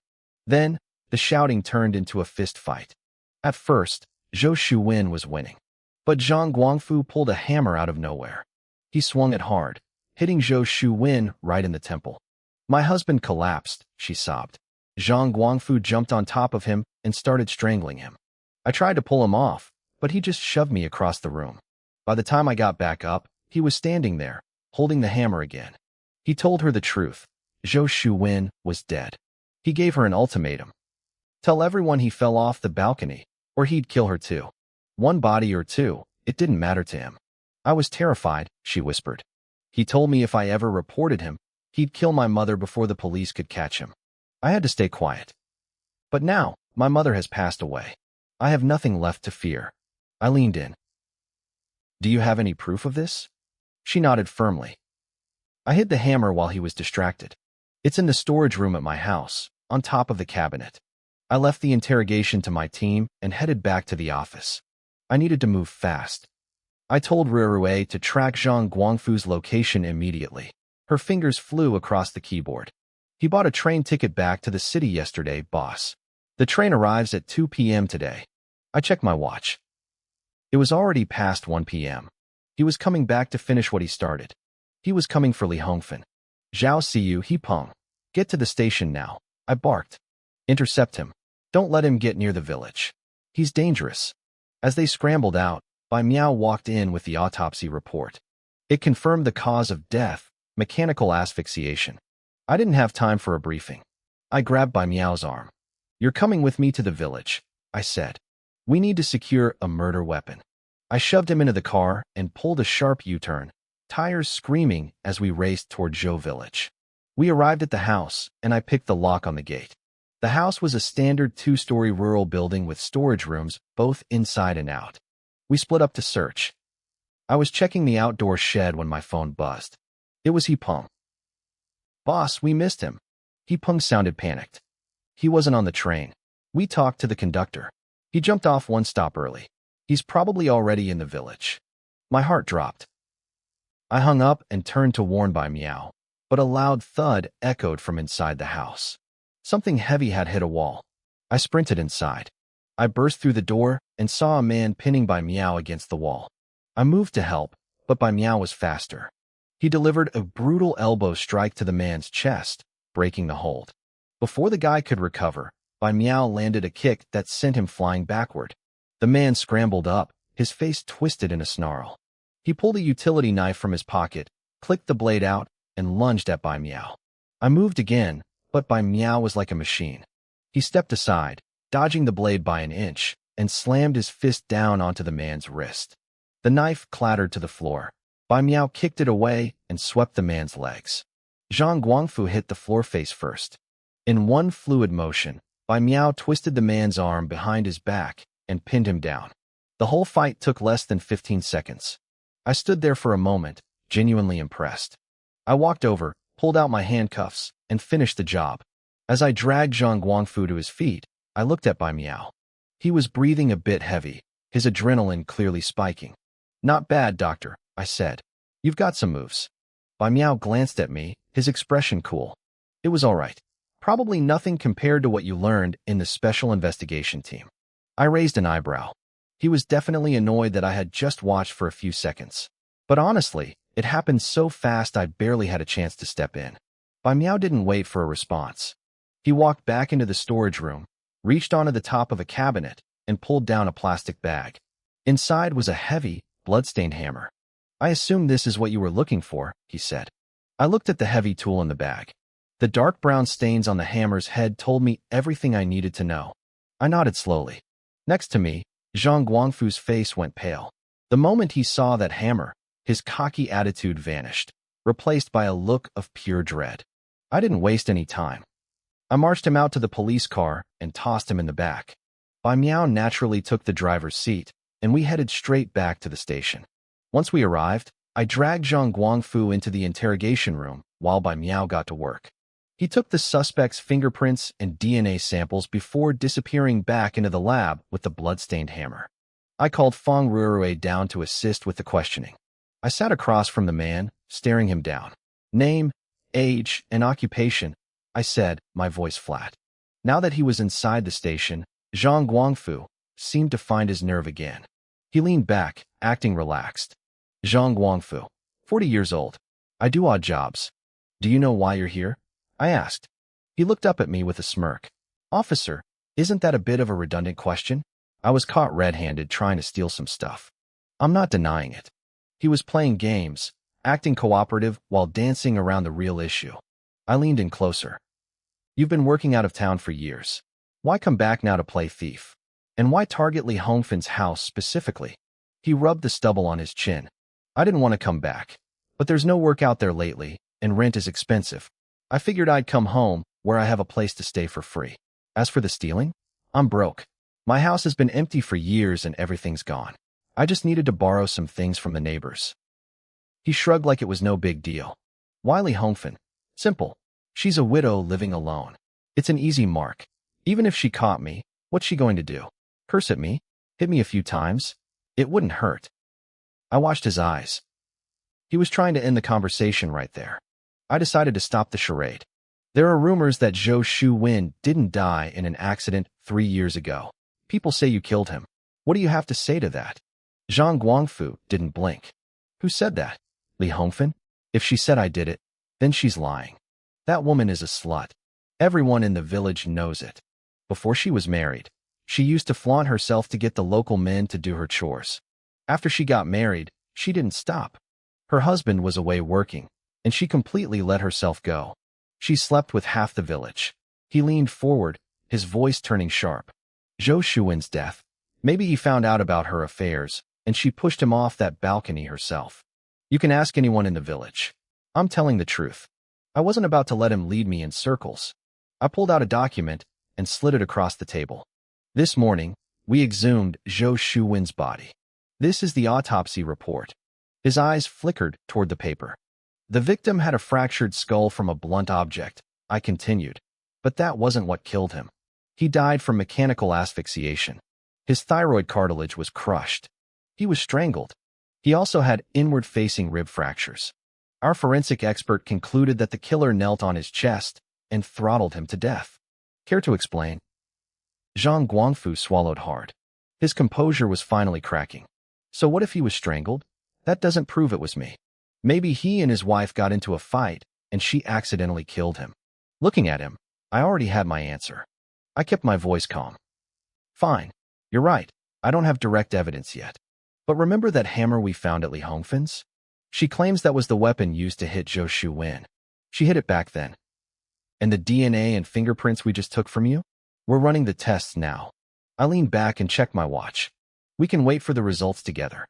Then, the shouting turned into a fist fight. At first, Zhou Shuwen was winning. But Zhang Guangfu pulled a hammer out of nowhere. He swung it hard, hitting Zhou Shuwen right in the temple. My husband collapsed, she sobbed. Zhang Guangfu jumped on top of him and started strangling him. I tried to pull him off, but he just shoved me across the room. By the time I got back up, he was standing there, holding the hammer again. He told her the truth. Zhou Shuwen was dead. He gave her an ultimatum. Tell everyone he fell off the balcony, or he'd kill her too. One body or two, it didn't matter to him. I was terrified, she whispered. He told me if I ever reported him, he'd kill my mother before the police could catch him. I had to stay quiet. But now, my mother has passed away. I have nothing left to fear. I leaned in. Do you have any proof of this? She nodded firmly. I hid the hammer while he was distracted. It's in the storage room at my house, on top of the cabinet. I left the interrogation to my team and headed back to the office. I needed to move fast. I told Rirue to track Zhang Guangfu's location immediately. Her fingers flew across the keyboard. He bought a train ticket back to the city yesterday, boss. The train arrives at 2 p.m. today. I checked my watch. It was already past 1 p.m. He was coming back to finish what he started. He was coming for Li Hongfen. Zhao Siyu Hepeng. Get to the station now, I barked. Intercept him. Don't let him get near the village. He's dangerous. As they scrambled out, Bai Miao walked in with the autopsy report. It confirmed the cause of death, mechanical asphyxiation. I didn't have time for a briefing. I grabbed Bai Miao's arm. You're coming with me to the village, I said. We need to secure a murder weapon. I shoved him into the car and pulled a sharp U-turn, tires screaming as we raced toward Zhou village. We arrived at the house, and I picked the lock on the gate. The house was a standard 2-story rural building with storage rooms, both inside and out. We split up to search. I was checking the outdoor shed when my phone buzzed. It was Hepeng. Boss, we missed him. Hepeng sounded panicked. He wasn't on the train. We talked to the conductor. He jumped off one stop early. He's probably already in the village. My heart dropped. I hung up and turned to warn Bai Miao, but a loud thud echoed from inside the house. Something heavy had hit a wall. I sprinted inside. I burst through the door and saw a man pinning Bai Miao against the wall. I moved to help, but Bai Miao was faster. He delivered a brutal elbow strike to the man's chest, breaking the hold. Before the guy could recover, Bai Miao landed a kick that sent him flying backward. The man scrambled up, his face twisted in a snarl. He pulled a utility knife from his pocket, clicked the blade out, and lunged at Bai Miao. I moved again, but Bai Miao was like a machine. He stepped aside, dodging the blade by an inch, and slammed his fist down onto the man's wrist. The knife clattered to the floor. Bai Miao kicked it away and swept the man's legs. Zhang Guangfu hit the floor face first. In one fluid motion, Bai Miao twisted the man's arm behind his back and pinned him down. The whole fight took less than 15 seconds. I stood there for a moment, genuinely impressed. I walked over, pulled out my handcuffs, and finished the job. As I dragged Zhang Guangfu to his feet, I looked at Bai Miao. He was breathing a bit heavy, his adrenaline clearly spiking. Not bad, doctor, I said. You've got some moves. Bai Miao glanced at me, his expression cool. It was all right. Probably nothing compared to what you learned in the special investigation team. I raised an eyebrow. He was definitely annoyed that I had just watched for a few seconds. But honestly, it happened so fast I barely had a chance to step in. Bai Miao didn't wait for a response. He walked back into the storage room, reached onto the top of a cabinet, and pulled down a plastic bag. Inside was a heavy, blood-stained hammer. I assume this is what you were looking for, he said. I looked at the heavy tool in the bag. The dark brown stains on the hammer's head told me everything I needed to know. I nodded slowly. Next to me, Zhang Guangfu's face went pale. The moment he saw that hammer, his cocky attitude vanished, replaced by a look of pure dread. I didn't waste any time. I marched him out to the police car and tossed him in the back. Bai Miao naturally took the driver's seat, and we headed straight back to the station. Once we arrived, I dragged Zhang Guangfu into the interrogation room while Bai Miao got to work. He took the suspect's fingerprints and DNA samples before disappearing back into the lab with the blood-stained hammer. I called Feng Ruerue down to assist with the questioning. I sat across from the man, staring him down. Name, age, and occupation, I said, my voice flat. Now that he was inside the station, Zhang Guangfu seemed to find his nerve again. He leaned back, acting relaxed. Zhang Guangfu, 40 years old. I do odd jobs. Do you know why you're here? I asked. He looked up at me with a smirk. Officer, isn't that a bit of a redundant question? I was caught red-handed trying to steal some stuff. I'm not denying it. He was playing games, acting cooperative while dancing around the real issue. I leaned in closer. You've been working out of town for years. Why come back now to play thief? And why target Li Hongfin's house specifically? He rubbed the stubble on his chin. I didn't want to come back, but there's no work out there lately, and rent is expensive. I figured I'd come home, where I have a place to stay for free. As for the stealing, I'm broke. My house has been empty for years and everything's gone. I just needed to borrow some things from the neighbors. He shrugged like it was no big deal. Why Li Hongfin? Simple. She's a widow living alone. It's an easy mark. Even if she caught me, what's she going to do? Curse at me? Hit me a few times? It wouldn't hurt. I watched his eyes. He was trying to end the conversation right there. I decided to stop the charade. There are rumors that Zhou Shuwen didn't die in an accident 3 years ago. People say you killed him. What do you have to say to that? Zhang Guangfu didn't blink. Who said that? Li Hongfin? If she said I did it, then she's lying. That woman is a slut. Everyone in the village knows it. Before she was married, she used to flaunt herself to get the local men to do her chores. After she got married, she didn't stop. Her husband was away working, and she completely let herself go. She slept with half the village. He leaned forward, his voice turning sharp. Zhou Shuwen's death. Maybe he found out about her affairs, and she pushed him off that balcony herself. You can ask anyone in the village. I'm telling the truth. I wasn't about to let him lead me in circles. I pulled out a document and slid it across the table. This morning, we exhumed Zhou Shuwen's body. This is the autopsy report. His eyes flickered toward the paper. The victim had a fractured skull from a blunt object, I continued. But that wasn't what killed him. He died from mechanical asphyxiation. His thyroid cartilage was crushed. He was strangled. He also had inward-facing rib fractures. Our forensic expert concluded that the killer knelt on his chest and throttled him to death. Care to explain? Zhang Guangfu swallowed hard. His composure was finally cracking. So what if he was strangled? That doesn't prove it was me. Maybe he and his wife got into a fight, and she accidentally killed him. Looking at him, I already had my answer. I kept my voice calm. Fine. You're right. I don't have direct evidence yet. But remember that hammer we found at Li Hongfin's? She claims that was the weapon used to hit Zhou Shuwen. She hit it back then. And the DNA and fingerprints we just took from you? We're running the tests now. I leaned back and checked my watch. We can wait for the results together.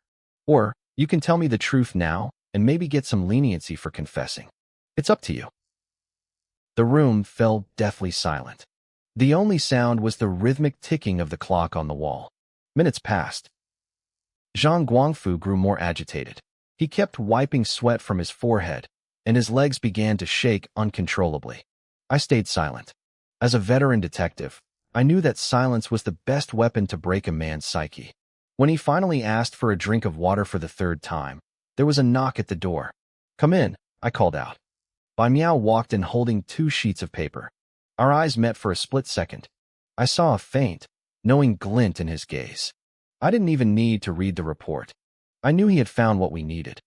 Or, you can tell me the truth now and maybe get some leniency for confessing. It's up to you. The room fell deathly silent. The only sound was the rhythmic ticking of the clock on the wall. Minutes passed. Zhang Guangfu grew more agitated. He kept wiping sweat from his forehead, and his legs began to shake uncontrollably. I stayed silent. As a veteran detective, I knew that silence was the best weapon to break a man's psyche. When he finally asked for a drink of water for the third time, there was a knock at the door. Come in, I called out. Bai Miao walked in holding 2 sheets of paper. Our eyes met for a split second. I saw a faint, knowing glint in his gaze. I didn't even need to read the report. I knew he had found what we needed.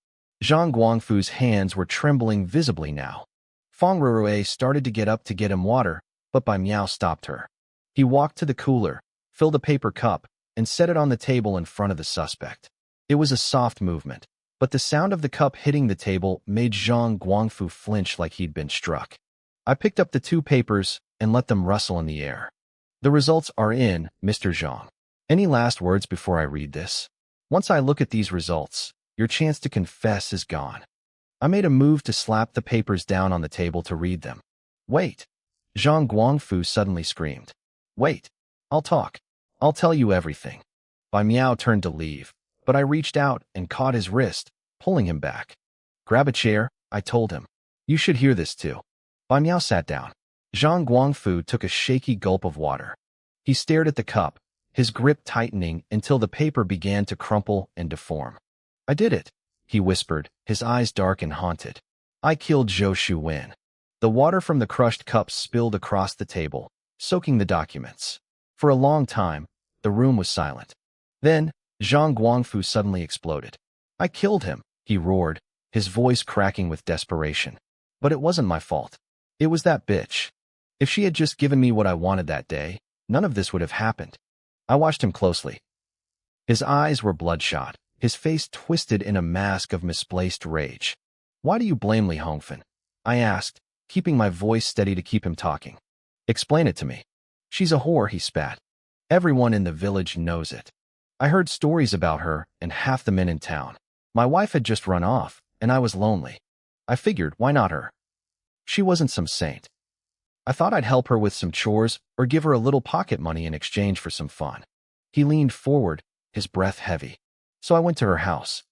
Zhang Guangfu's hands were trembling visibly now. Feng Ruerue started to get up to get him water, but Bai Miao stopped her. He walked to the cooler, filled a paper cup, and set it on the table in front of the suspect. It was a soft movement, but the sound of the cup hitting the table made Zhang Guangfu flinch like he'd been struck. I picked up the 2 papers and let them rustle in the air. The results are in, Mr. Zhang. Any last words before I read this? Once I look at these results, your chance to confess is gone. I made a move to slap the papers down on the table to read them. Wait. Zhang Guangfu suddenly screamed. Wait. I'll talk. I'll tell you everything. Bai Miao turned to leave, but I reached out and caught his wrist, pulling him back. Grab a chair, I told him. You should hear this too. Bai Miao sat down. Zhang Guangfu took a shaky gulp of water. He stared at the cup, his grip tightening until the paper began to crumple and deform. I did it, he whispered, his eyes dark and haunted. I killed Zhou Shuwen. The water from the crushed cups spilled across the table, soaking the documents. For a long time, the room was silent. Then, Zhang Guangfu suddenly exploded. I killed him, he roared, his voice cracking with desperation. But it wasn't my fault. It was that bitch. If she had just given me what I wanted that day, none of this would have happened. I watched him closely. His eyes were bloodshot, his face twisted in a mask of misplaced rage. Why do you blame Li Hongfen? I asked, keeping my voice steady to keep him talking. Explain it to me. She's a whore, he spat. Everyone in the village knows it. I heard stories about her and half the men in town. My wife had just run off, and I was lonely. I figured, why not her? She wasn't some saint. I thought I'd help her with some chores or give her a little pocket money in exchange for some fun. He leaned forward, his breath heavy. So I went to her house.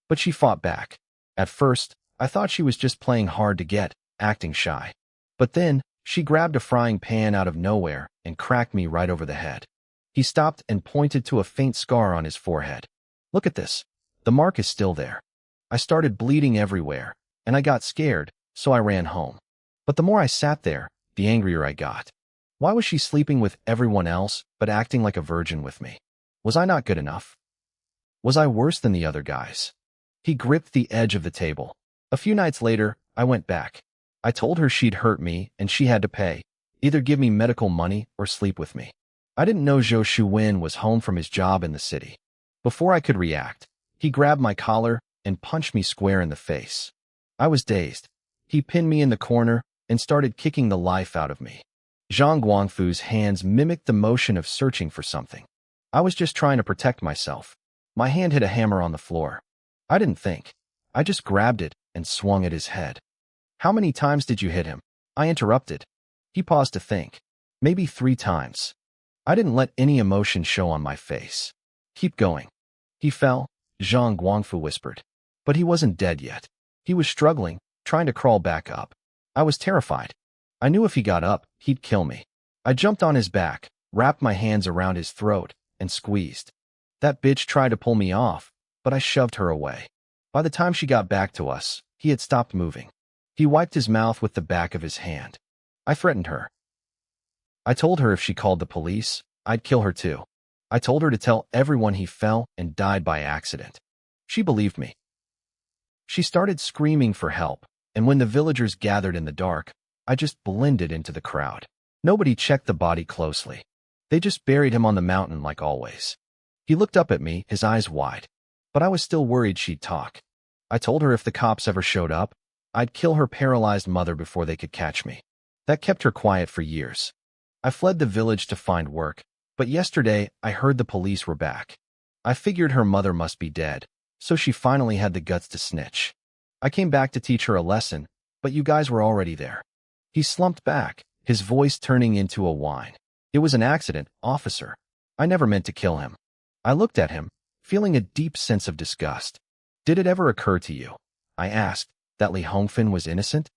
But she fought back. At first, I thought she was just playing hard to get, acting shy. But then, she grabbed a frying pan out of nowhere and cracked me right over the head. He stopped and pointed to a faint scar on his forehead. Look at this. The mark is still there. I started bleeding everywhere, and I got scared, so I ran home. But the more I sat there, the angrier I got. Why was she sleeping with everyone else, but acting like a virgin with me? Was I not good enough? Was I worse than the other guys? He gripped the edge of the table. A few nights later, I went back. I told her she'd hurt me and she had to pay, either give me medical money or sleep with me. I didn't know Zhou Shuwen was home from his job in the city. Before I could react, he grabbed my collar and punched me square in the face. I was dazed. He pinned me in the corner and started kicking the life out of me. Zhang Guangfu's hands mimicked the motion of searching for something. I was just trying to protect myself. My hand hit a hammer on the floor. I didn't think. I just grabbed it and swung at his head. How many times did you hit him? I interrupted. He paused to think. Maybe 3 times. I didn't let any emotion show on my face. Keep going. He fell, Zhang Guangfu whispered. But he wasn't dead yet. He was struggling, trying to crawl back up. I was terrified. I knew if he got up, he'd kill me. I jumped on his back, wrapped my hands around his throat, and squeezed. That bitch tried to pull me off, but I shoved her away. By the time she got back to us, he had stopped moving. He wiped his mouth with the back of his hand. I threatened her. I told her if she called the police, I'd kill her too. I told her to tell everyone he fell and died by accident. She believed me. She started screaming for help, and when the villagers gathered in the dark, I just blended into the crowd. Nobody checked the body closely. They just buried him on the mountain like always. He looked up at me, his eyes wide. But I was still worried she'd talk. I told her if the cops ever showed up, I'd kill her paralyzed mother before they could catch me. That kept her quiet for years. I fled the village to find work, but yesterday I heard the police were back. I figured her mother must be dead, so she finally had the guts to snitch. I came back to teach her a lesson, but you guys were already there. He slumped back, his voice turning into a whine. It was an accident, officer. I never meant to kill him. I looked at him, feeling a deep sense of disgust. Did it ever occur to you, I asked, that Li Hongfen was innocent?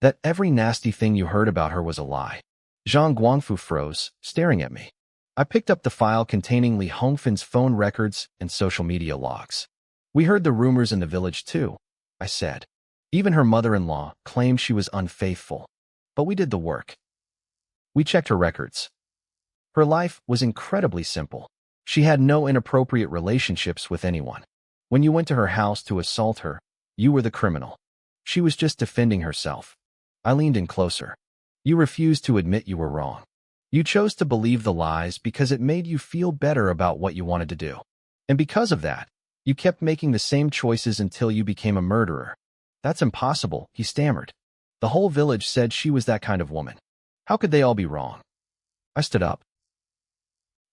That every nasty thing you heard about her was a lie? Zhang Guangfu froze, staring at me. I picked up the file containing Li Hongfen's phone records and social media logs. We heard the rumors in the village too, I said. Even her mother-in-law claimed she was unfaithful. But we did the work. We checked her records. Her life was incredibly simple. She had no inappropriate relationships with anyone. When you went to her house to assault her, you were the criminal. She was just defending herself. I leaned in closer. You refused to admit you were wrong. You chose to believe the lies because it made you feel better about what you wanted to do. And because of that, you kept making the same choices until you became a murderer. That's impossible, he stammered. The whole village said she was that kind of woman. How could they all be wrong? I stood up.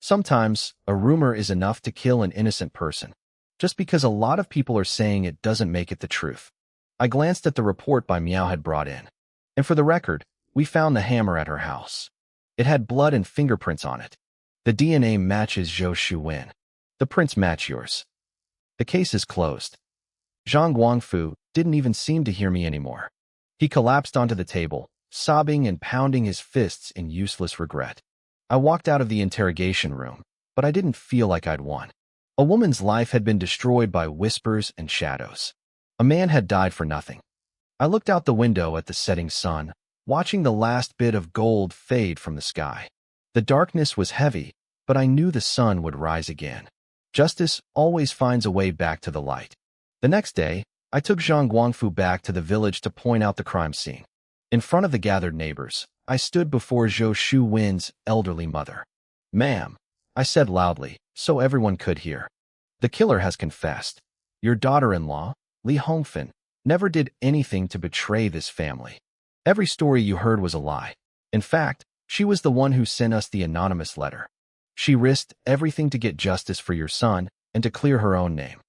Sometimes, a rumor is enough to kill an innocent person. Just because a lot of people are saying it doesn't make it the truth. I glanced at the report Meow had brought in. And for the record, we found the hammer at her house. It had blood and fingerprints on it. The DNA matches Zhou Shuwen. The prints match yours. The case is closed. Zhang Guangfu didn't even seem to hear me anymore. He collapsed onto the table, sobbing and pounding his fists in useless regret. I walked out of the interrogation room, but I didn't feel like I'd won. A woman's life had been destroyed by whispers and shadows. A man had died for nothing. I looked out the window at the setting sun, watching the last bit of gold fade from the sky. The darkness was heavy, but I knew the sun would rise again. Justice always finds a way back to the light. The next day, I took Zhang Guangfu back to the village to point out the crime scene. In front of the gathered neighbors, I stood before Zhou Shuwen's elderly mother. "Ma'am," I said loudly, so everyone could hear. "The killer has confessed. Your daughter-in-law, Li Hongfen, never did anything to betray this family. Every story you heard was a lie. In fact, she was the one who sent us the anonymous letter. She risked everything to get justice for your son and to clear her own name."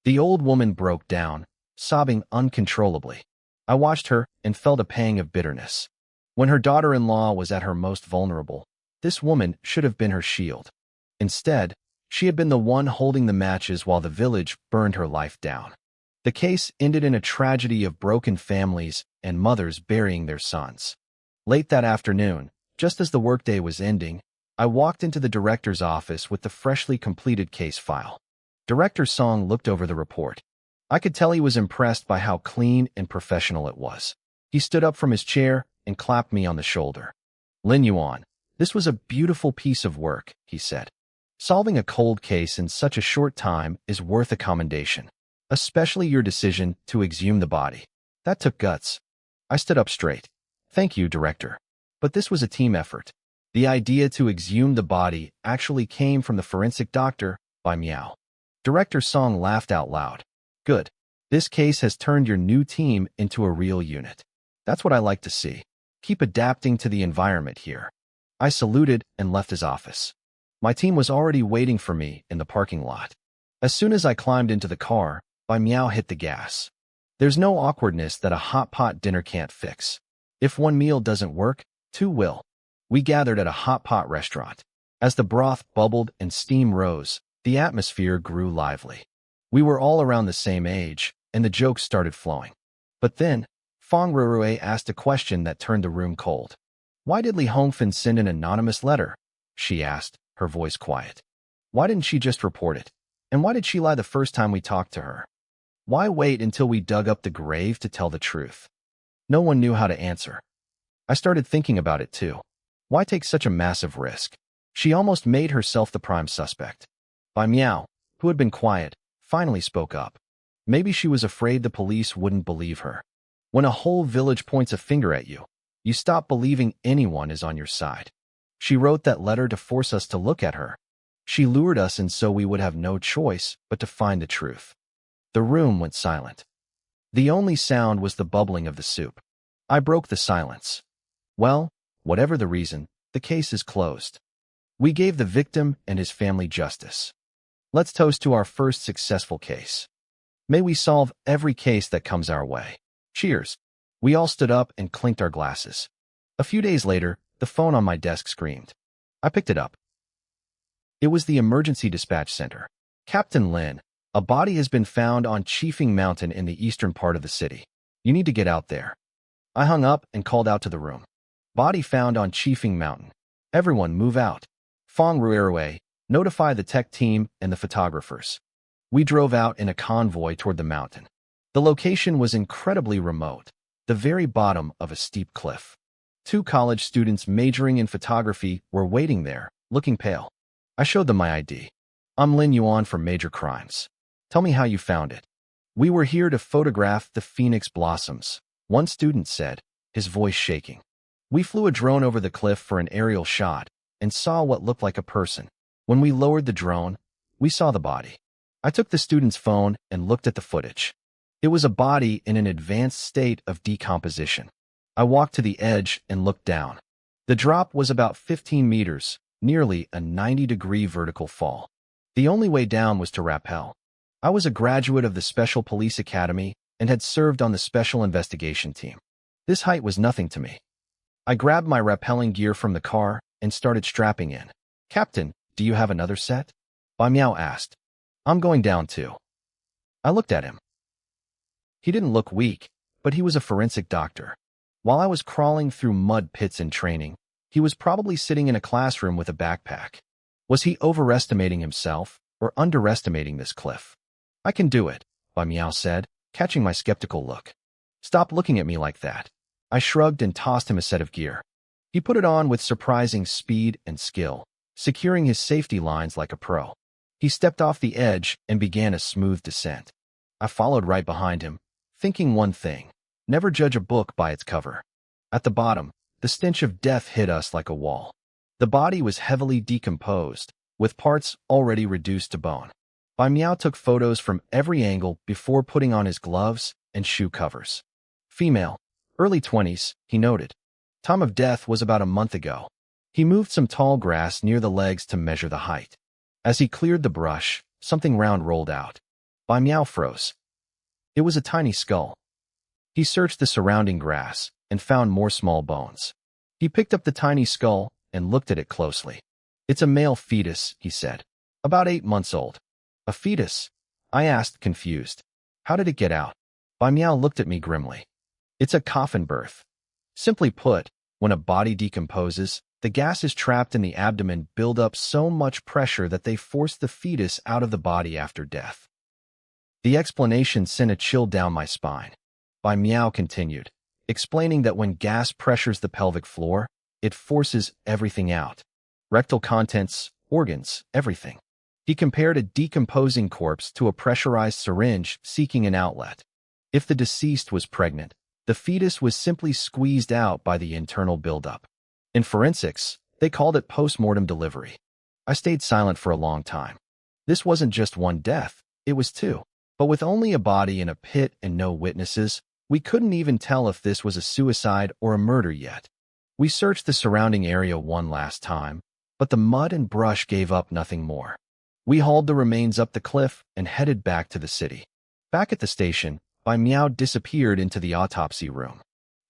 The old woman broke down, sobbing uncontrollably. I watched her and felt a pang of bitterness. When her daughter-in-law was at her most vulnerable, this woman should have been her shield. Instead, she had been the one holding the matches while the village burned her life down. The case ended in a tragedy of broken families and mothers burying their sons. Late that afternoon, just as the workday was ending, I walked into the director's office with the freshly completed case file. Director Song looked over the report. I could tell he was impressed by how clean and professional it was. He stood up from his chair and clapped me on the shoulder. "Lin Yuan, this was a beautiful piece of work," he said. "Solving a cold case in such a short time is worth a commendation, especially your decision to exhume the body. That took guts." I stood up straight. "Thank you, Director. But this was a team effort. The idea to exhume the body actually came from the forensic doctor, Meow." Director Song laughed out loud. "Good. This case has turned your new team into a real unit. That's what I like to see. Keep adapting to the environment here." I saluted and left his office. My team was already waiting for me in the parking lot. As soon as I climbed into the car, Meow hit the gas. There's no awkwardness that a hot pot dinner can't fix. If one meal doesn't work, two will. We gathered at a hot pot restaurant. As the broth bubbled and steam rose, the atmosphere grew lively. We were all around the same age, and the jokes started flowing. But then, Fong Rurue asked a question that turned the room cold. "Why did Li Hongfen send an anonymous letter?" she asked, her voice quiet. "Why didn't she just report it? And why did she lie the first time we talked to her? Why wait until we dug up the grave to tell the truth?" No one knew how to answer. I started thinking about it too. Why take such a massive risk? She almost made herself the prime suspect. Meow, who had been quiet, finally spoke up. Maybe she was afraid the police wouldn't believe her. When a whole village points a finger at you, you stop believing anyone is on your side. She wrote that letter to force us to look at her. She lured us, and so we would have no choice but to find the truth. The room went silent. The only sound was the bubbling of the soup. I broke the silence. "Well, whatever the reason, the case is closed. We gave the victim and his family justice. Let's toast to our first successful case. May we solve every case that comes our way. Cheers." We all stood up and clinked our glasses. A few days later, the phone on my desk screamed. I picked it up. It was the emergency dispatch center. "Captain Lin, a body has been found on Chiefing Mountain in the eastern part of the city. You need to get out there." I hung up and called out to the room. "Body found on Chiefing Mountain. Everyone move out. Fong Ruerue, notify the tech team and the photographers." We drove out in a convoy toward the mountain. The location was incredibly remote, the very bottom of a steep cliff. 2 college students majoring in photography were waiting there, looking pale. I showed them my ID. "I'm Lin Yuan from Major Crimes. Tell me how you found it." "We were here to photograph the phoenix blossoms," one student said, his voice shaking. "We flew a drone over the cliff for an aerial shot and saw what looked like a person. When we lowered the drone, we saw the body." I took the student's phone and looked at the footage. It was a body in an advanced state of decomposition. I walked to the edge and looked down. The drop was about 15 meters, nearly a 90-degree vertical fall. The only way down was to rappel. I was a graduate of the Special Police Academy and had served on the Special Investigation Team. This height was nothing to me. I grabbed my rappelling gear from the car and started strapping in. "Captain, do you have another set?" Bai Miao asked. "I'm going down too." I looked at him. He didn't look weak, but he was a forensic doctor. While I was crawling through mud pits in training, he was probably sitting in a classroom with a backpack. Was he overestimating himself or underestimating this cliff? "I can do it," Bai Miao said, catching my skeptical look. "Stop looking at me like that." I shrugged and tossed him a set of gear. He put it on with surprising speed and skill, securing his safety lines like a pro. He stepped off the edge and began a smooth descent. I followed right behind him, thinking one thing: never judge a book by its cover. At the bottom, the stench of death hit us like a wall. The body was heavily decomposed, with parts already reduced to bone. Bai Miao took photos from every angle before putting on his gloves and shoe covers. Female, early 20s, he noted. Time of death was about a month ago. He moved some tall grass near the legs to measure the height. As he cleared the brush, something round rolled out. Bai Miao froze. It was a tiny skull. He searched the surrounding grass and found more small bones. He picked up the tiny skull and looked at it closely. "It's a male fetus," he said. "About 8 months old." "A fetus?" I asked, confused. "How did it get out?" Bai Miao looked at me grimly. "It's a coffin birth. Simply put, when a body decomposes, the gases trapped in the abdomen build up so much pressure that they force the fetus out of the body after death." The explanation sent a chill down my spine. Bai Miao continued, explaining that when gas pressures the pelvic floor, it forces everything out. Rectal contents, organs, everything. He compared a decomposing corpse to a pressurized syringe seeking an outlet. If the deceased was pregnant, the fetus was simply squeezed out by the internal buildup. In forensics, they called it post-mortem delivery. I stayed silent for a long time. This wasn't just one death, it was two. But with only a body in a pit and no witnesses, we couldn't even tell if this was a suicide or a murder yet. We searched the surrounding area one last time, but the mud and brush gave up nothing more. We hauled the remains up the cliff and headed back to the city. Back at the station, Bai Miao disappeared into the autopsy room.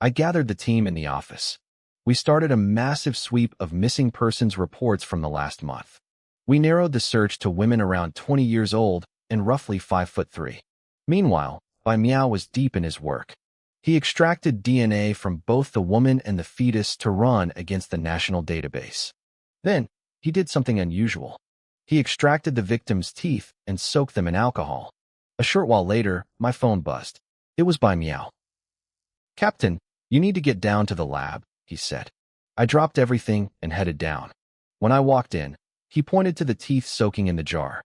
I gathered the team in the office. We started a massive sweep of missing persons reports from the last month. We narrowed the search to women around 20 years old and roughly 5'3". Meanwhile, Bai Miao was deep in his work. He extracted DNA from both the woman and the fetus to run against the national database. Then, he did something unusual. He extracted the victim's teeth and soaked them in alcohol. A short while later, my phone buzzed. It was Bai Miao. "Captain, you need to get down to the lab," he said. I dropped everything and headed down. When I walked in, he pointed to the teeth soaking in the jar.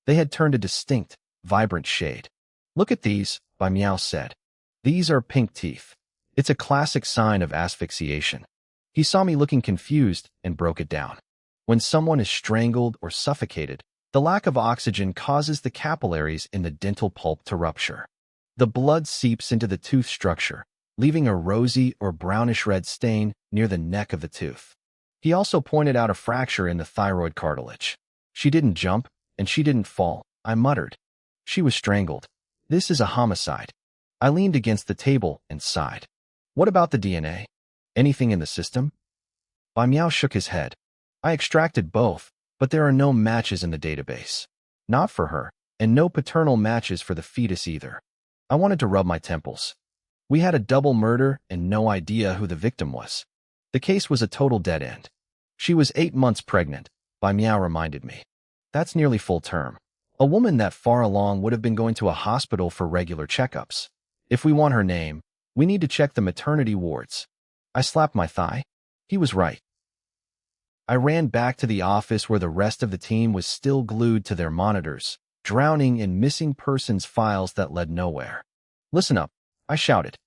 They had turned a distinct, vibrant shade. "Look at these," Bai Miao said. "These are pink teeth. It's a classic sign of asphyxiation." He saw me looking confused and broke it down. When someone is strangled or suffocated, the lack of oxygen causes the capillaries in the dental pulp to rupture. The blood seeps into the tooth structure, leaving a rosy or brownish-red stain near the neck of the tooth. He also pointed out a fracture in the thyroid cartilage. "She didn't jump, and she didn't fall," I muttered. "She was strangled. This is a homicide." I leaned against the table and sighed. "What about the DNA? Anything in the system?" Bai Miao shook his head. "I extracted both, but there are no matches in the database. Not for her, and no paternal matches for the fetus either." I wanted to rub my temples. We had a double murder and no idea who the victim was. The case was a total dead end. "She was 8 months pregnant," Bai Miao reminded me. "That's nearly full term. A woman that far along would have been going to a hospital for regular checkups. If we want her name, we need to check the maternity wards." I slapped my thigh. He was right. I ran back to the office where the rest of the team was still glued to their monitors, drowning in missing persons files that led nowhere. "Listen up," I shouted.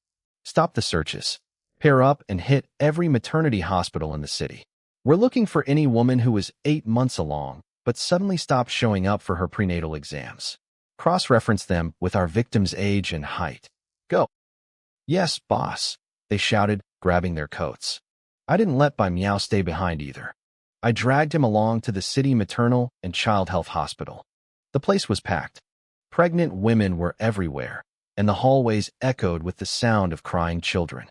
"Stop the searches. Pair up and hit every maternity hospital in the city. We're looking for any woman who was 8 months along, but suddenly stopped showing up for her prenatal exams. Cross-reference them with our victim's age and height. Go." "Yes, boss," they shouted, grabbing their coats. I didn't let Bai Miao stay behind either. I dragged him along to the city maternal and child health hospital. The place was packed. Pregnant women were everywhere, and the hallways echoed with the sound of crying children.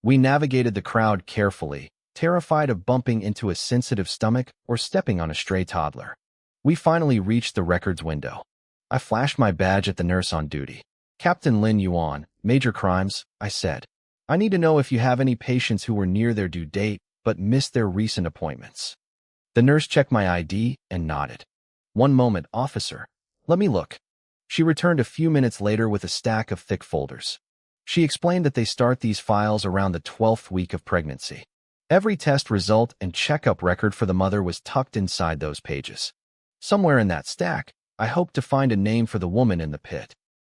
We navigated the crowd carefully, terrified of bumping into a sensitive stomach or stepping on a stray toddler. We finally reached the records window. I flashed my badge at the nurse on duty. "Captain Lin Yuan, Major Crimes," I said. "I need to know if you have any patients who were near their due date but missed their recent appointments." The nurse checked my ID and nodded. "One moment, officer. Let me look." She returned a few minutes later with a stack of thick folders. She explained that they start these files around the 12th week of pregnancy. Every test result and checkup record for the mother was tucked inside those pages. Somewhere in that stack, I hoped to find a name for the woman in the pit.